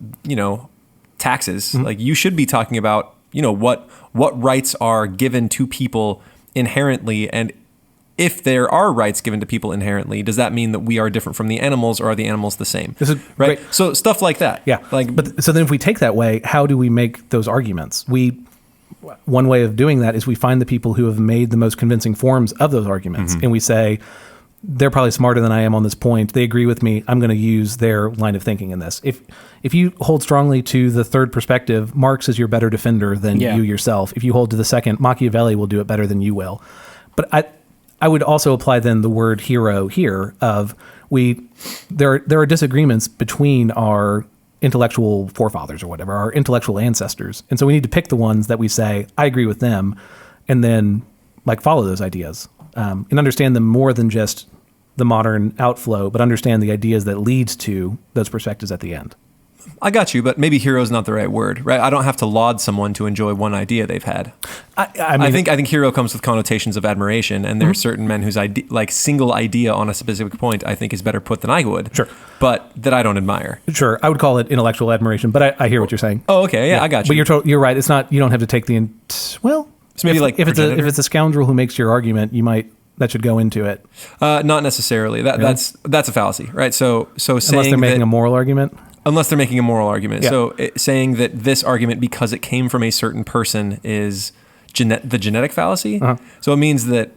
taxes, like you should be talking about, what rights are given to people inherently, and if there are rights given to people inherently, does that mean that we are different from the animals, or are the animals the same? This is right. Great. So stuff like that. Yeah. But so then if we take that way, how do we make those arguments? One way of doing that is we find the people who have made the most convincing forms of those arguments, and we say, they're probably smarter than I am on this point. They agree with me. I'm going to use their line of thinking in this. If you hold strongly to the third perspective, Marx is your better defender than you yourself. If you hold to the second, Machiavelli will do it better than you will. But I would also apply then the word hero here of there are disagreements between our intellectual forefathers or whatever, our intellectual ancestors. And so we need to pick the ones that we say, I agree with them, and then like follow those ideas and understand them more than just the modern outflow, but understand the ideas that leads to those perspectives at the end. I got you, but maybe hero is not the right word, right? I don't have to laud someone to enjoy one idea they've had. I think hero comes with connotations of admiration, and there are certain men whose single idea on a specific point I think is better put than I would. Sure, but that I don't admire. Sure, I would call it intellectual admiration, but I hear what you're saying. Oh, okay, yeah, I got you. But you're right. It's not. You don't have to take So maybe if it's a scoundrel who makes your argument, that should go into it. Not necessarily. That's a fallacy, right? So saying unless they're making a moral argument. Unless they're making a moral argument. Yeah. So saying that this argument, because it came from a certain person, is the genetic fallacy. Uh-huh. So it means that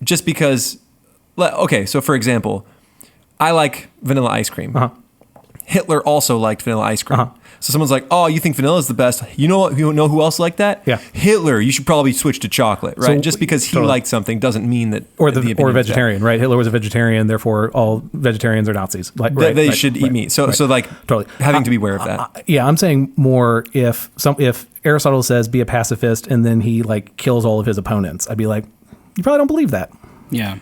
just because, okay, so for example, I like vanilla ice cream. Uh-huh. Hitler also liked vanilla ice cream. Uh-huh. So someone's like, "Oh, you think vanilla is the best? You know who else liked that? Yeah. Hitler. You should probably switch to chocolate, right? So, just because he totally. liked something doesn't mean that Or the or vegetarian, right? Hitler was a vegetarian, therefore all vegetarians are Nazis. Like they should eat meat. So like totally having to be aware of that. Yeah, I'm saying more if Aristotle says be a pacifist and then he like kills all of his opponents, I'd be like, you probably don't believe that. Yeah.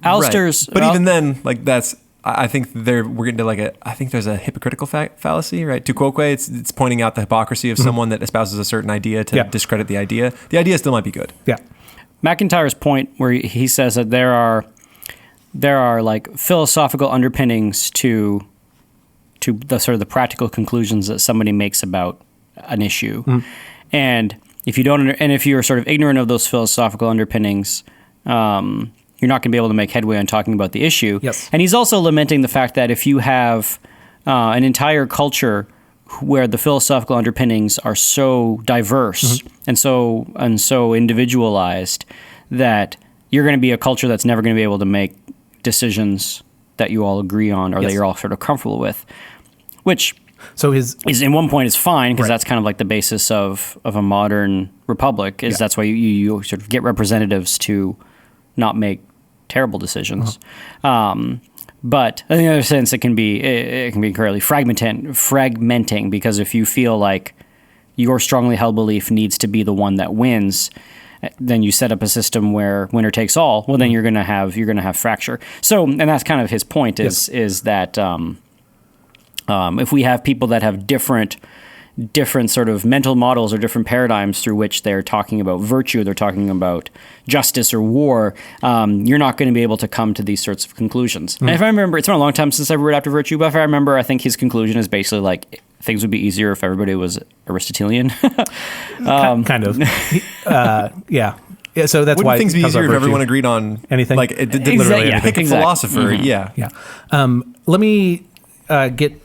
Alistair's... Right. But even then, like that's... I think we're getting to I think there's a hypocritical fallacy, right? Tu quoque, it's pointing out the hypocrisy of someone that espouses a certain idea to discredit the idea. The idea still might be good. Yeah. McIntyre's point where he says that there are like philosophical underpinnings to the sort of the practical conclusions that somebody makes about an issue. And if you're sort of ignorant of those philosophical underpinnings, you're not going to be able to make headway on talking about the issue. Yes. And he's also lamenting the fact that if you have an entire culture where the philosophical underpinnings are so diverse and so individualized that you're going to be a culture that's never going to be able to make decisions that you all agree on or that you're all sort of comfortable with, which is in one point is fine because that's kind of like the basis of a modern republic. That's why you sort of get representatives to not make terrible decisions. But in the other sense, it can be incredibly fragmenting because if you feel like your strongly held belief needs to be the one that wins, then you set up a system where winner takes all. Well, then you're going to have fracture. So, and that's kind of his point is that if we have people that have different sort of mental models or different paradigms through which they're talking about virtue, they're talking about justice or war, you're not going to be able to come to these sorts of conclusions. And if I remember, it's been a long time since I read After Virtue, but if I remember, I think his conclusion is basically like things would be easier if everybody was Aristotelian. Kind of. Yeah. Yeah, so that's why things be easier if everyone agreed on anything. Like it did literally pick a philosopher. Yeah. Let me get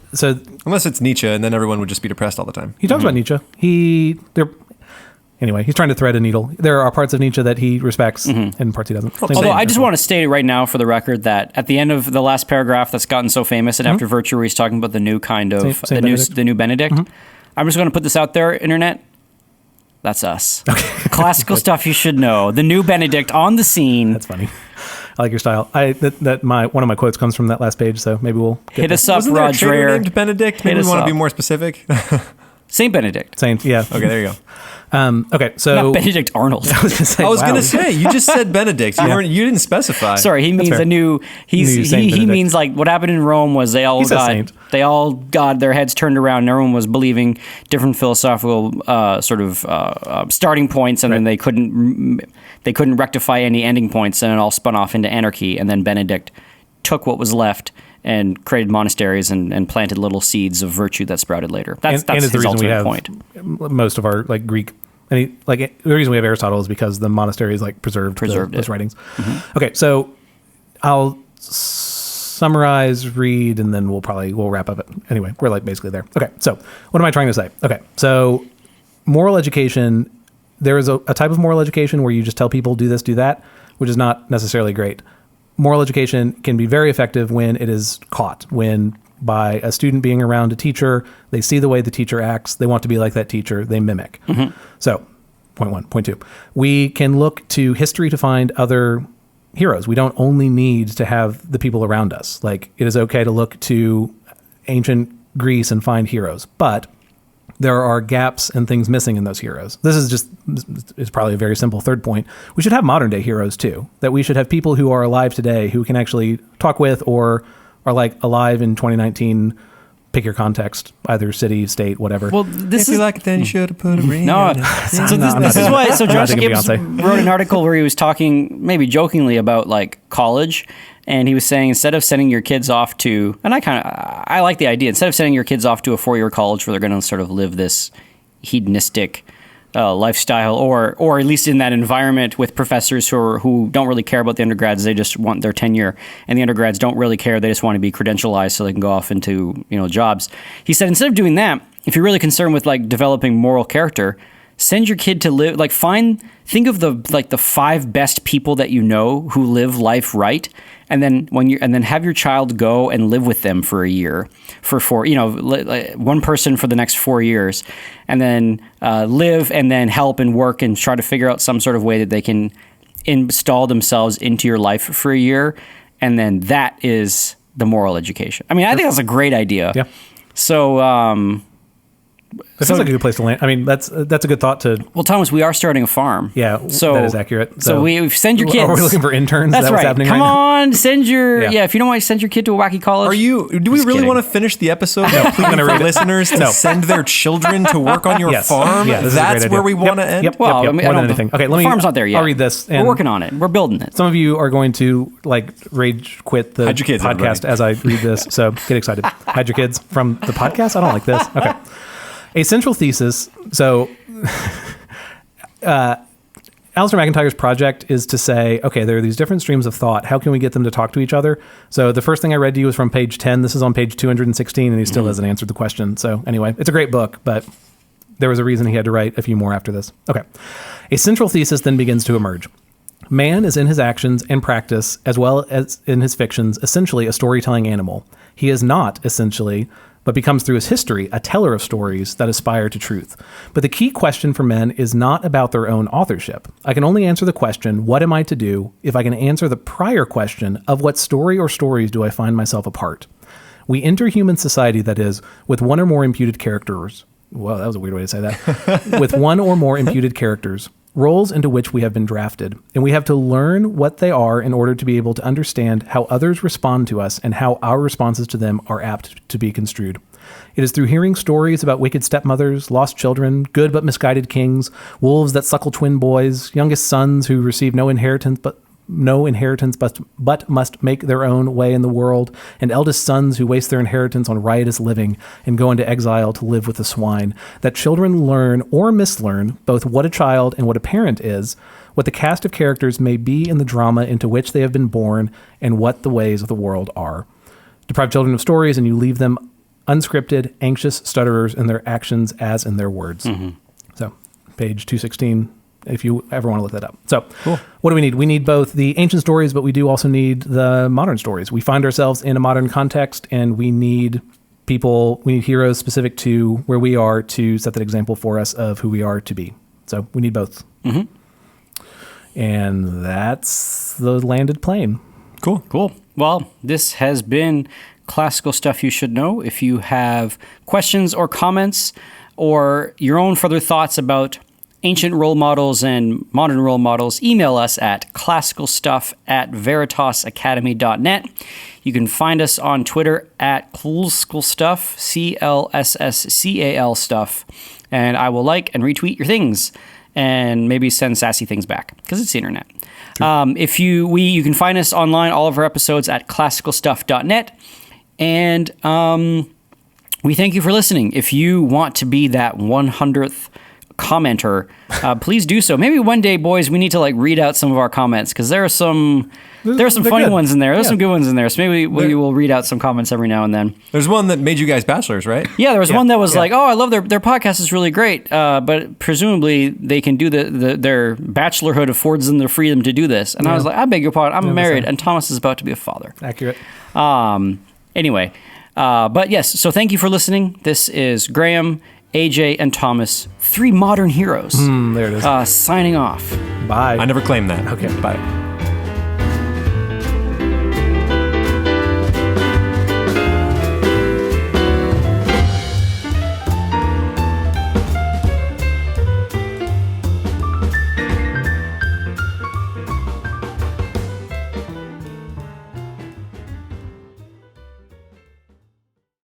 unless it's Nietzsche, and then everyone would just be depressed all the time. He talks about Nietzsche. Anyway, he's trying to thread a needle. There are parts of Nietzsche that he respects and parts he doesn't. Although I just want to state right now for the record that at the end of the last paragraph that's gotten so famous and After Virtue, where he's talking about the new kind of the new Benedict, I'm just going to put this out there, internet. That's us. Okay. Classical stuff you should know. The new Benedict on the scene. That's funny. I like your style. One of my quotes comes from that last page, so maybe we'll hit us up, Wasn't there a Roger. trader named Benedict? Maybe we want to be more specific. Saint Benedict. Yeah. Okay, there you go. Okay, so not Benedict Arnold. I was going to say you just said Benedict. You didn't specify. Sorry, he means a new. He means like what happened in Rome was they all got their heads turned around. And everyone was believing different philosophical starting points, and then they couldn't rectify any ending points, and it all spun off into anarchy. And then Benedict took what was left and created monasteries and planted little seeds of virtue that sprouted later. That's his ultimate point. Most of our Greek, the reason we have Aristotle is because the monasteries preserved those writings. Okay, so I'll summarize, read, and then we'll wrap up it. Anyway, we're basically there. Okay, so what am I trying to say? Okay, so moral education, there is a type of moral education where you just tell people do this, do that, which is not necessarily great. Moral education can be very effective when it is caught, when by a student being around a teacher, they see the way the teacher acts, they want to be like that teacher, they mimic. So, point one. Point two, we can look to history to find other heroes. We don't only need to have the people around us. It is okay to look to ancient Greece and find heroes, but there are gaps and things missing in those heroes. It's probably a very simple third point. We should have modern day heroes too, that we should have people who are alive today who can actually talk with or are alive in 2019, pick your context, either city, state, whatever. Well, if you like it, then you should have put a ring. No, this is why. So Josh Gibbs wrote an article where he was talking, maybe jokingly, about college. And he was saying, instead of sending your kids off to, and I like the idea, instead of sending your kids off to a 4-year college where they're going to sort of live this hedonistic lifestyle, or at least in that environment with professors who don't really care about the undergrads. They just want their tenure, and the undergrads don't really care. They just want to be credentialized so they can go off into jobs. He said instead of doing that, if you're really concerned with like developing moral character, send your kid to live, like think of the 5 best people that you know who live life right. And then have your child go and live with them for a year, for 4, one person for the next 4 years, and then live and then help and work and try to figure out some sort of way that they can install themselves into your life for a year. And then that is the moral education. I mean, I think that's a great idea. Yeah. So, That sounds like a good place to land. I mean, that's a good thought to. Well, Thomas, we are starting a farm. Yeah, so that is accurate. So we send your kids. Are we looking for interns? That's is that right. What's happening Come right on, send your Yeah. If you don't want to send your kid to a wacky college, Do we really want to finish the episode? No, please, for listeners to send their children to work on your Yes. farm. Yeah, this is a great That's idea. where we want to end. Yep. well, More than anything. Okay, the farm's not there yet. I'll read this. We're working on it. We're building it. Some of you are going to rage quit the Hide your kids, podcast everybody. as I read this. So get excited. Hide your kids from the podcast. I don't like this. Okay. A central thesis. So, Alistair McIntyre's project is to say, okay, there are these different streams of thought. How can we get them to talk to each other? So the first thing I read to you was from page 10. This is on page 216, and he still hasn't answered the question. So anyway, it's a great book, but there was a reason he had to write a few more after this. Okay. A central thesis then begins to emerge. Man is in his actions and practice, as well as in his fictions, essentially a storytelling animal. He is not essentially, but becomes through his history a teller of stories that aspire to truth. But the key question for men is not about their own authorship. I can only answer the question, what am I to do, if I can answer the prior question of what story or stories do I find myself a part. We enter human society, that is, with one or more imputed characters. Well, that was a weird way to say that. With one or more imputed characters, roles into which we have been drafted, and we have to learn what they are in order to be able to understand how others respond to us and how our responses to them are apt to be construed. It is through hearing stories about wicked stepmothers, lost children, good but misguided kings, wolves that suckle twin boys, youngest sons who receive no inheritance but must make their own way in the world, and eldest sons who waste their inheritance on riotous living and go into exile to live with the swine, that children learn or mislearn both what a child and what a parent is, what the cast of characters may be in the drama into which they have been born, and what the ways of the world are. Deprive children of stories, and you leave them unscripted, anxious stutterers in their actions as in their words. Mm-hmm. So, page 216. If you ever want to look that up. So cool. What do we need? We need both the ancient stories, but we do also need the modern stories. We find ourselves in a modern context, and we need heroes specific to where we are to set that example for us of who we are to be. So we need both. Mm-hmm. And that's the landed plane. Cool. Well, this has been Classical Stuff You Should Know. If you have questions or comments or your own further thoughts about ancient role models and modern role models, email us at classicalstuff@veritasacademy.net. You can find us on Twitter at classicalstuff, CLSSCAL stuff, and I will like and retweet your things and maybe send sassy things back because it's the internet. You can find us online, all of our episodes at classicalstuff.net, and we thank you for listening. If you want to be that 100th commenter, please do so. Maybe one day, boys, we need to read out some of our comments because there are some funny ones in there. There's some good ones in there. So maybe we will read out some comments every now and then. There's one that made you guys bachelors, right? Yeah, there was one that was like, "Oh, I love their podcast is really great," but presumably they can do their bachelorhood affords them the freedom to do this. And I was like, "I beg your pardon, I'm married, and Thomas is about to be a father." Accurate. Anyway, but yes. So thank you for listening. This is Graham, AJ, and Thomas, 3 modern heroes. There it is. Signing off. Bye. I never claimed that. Okay. Bye.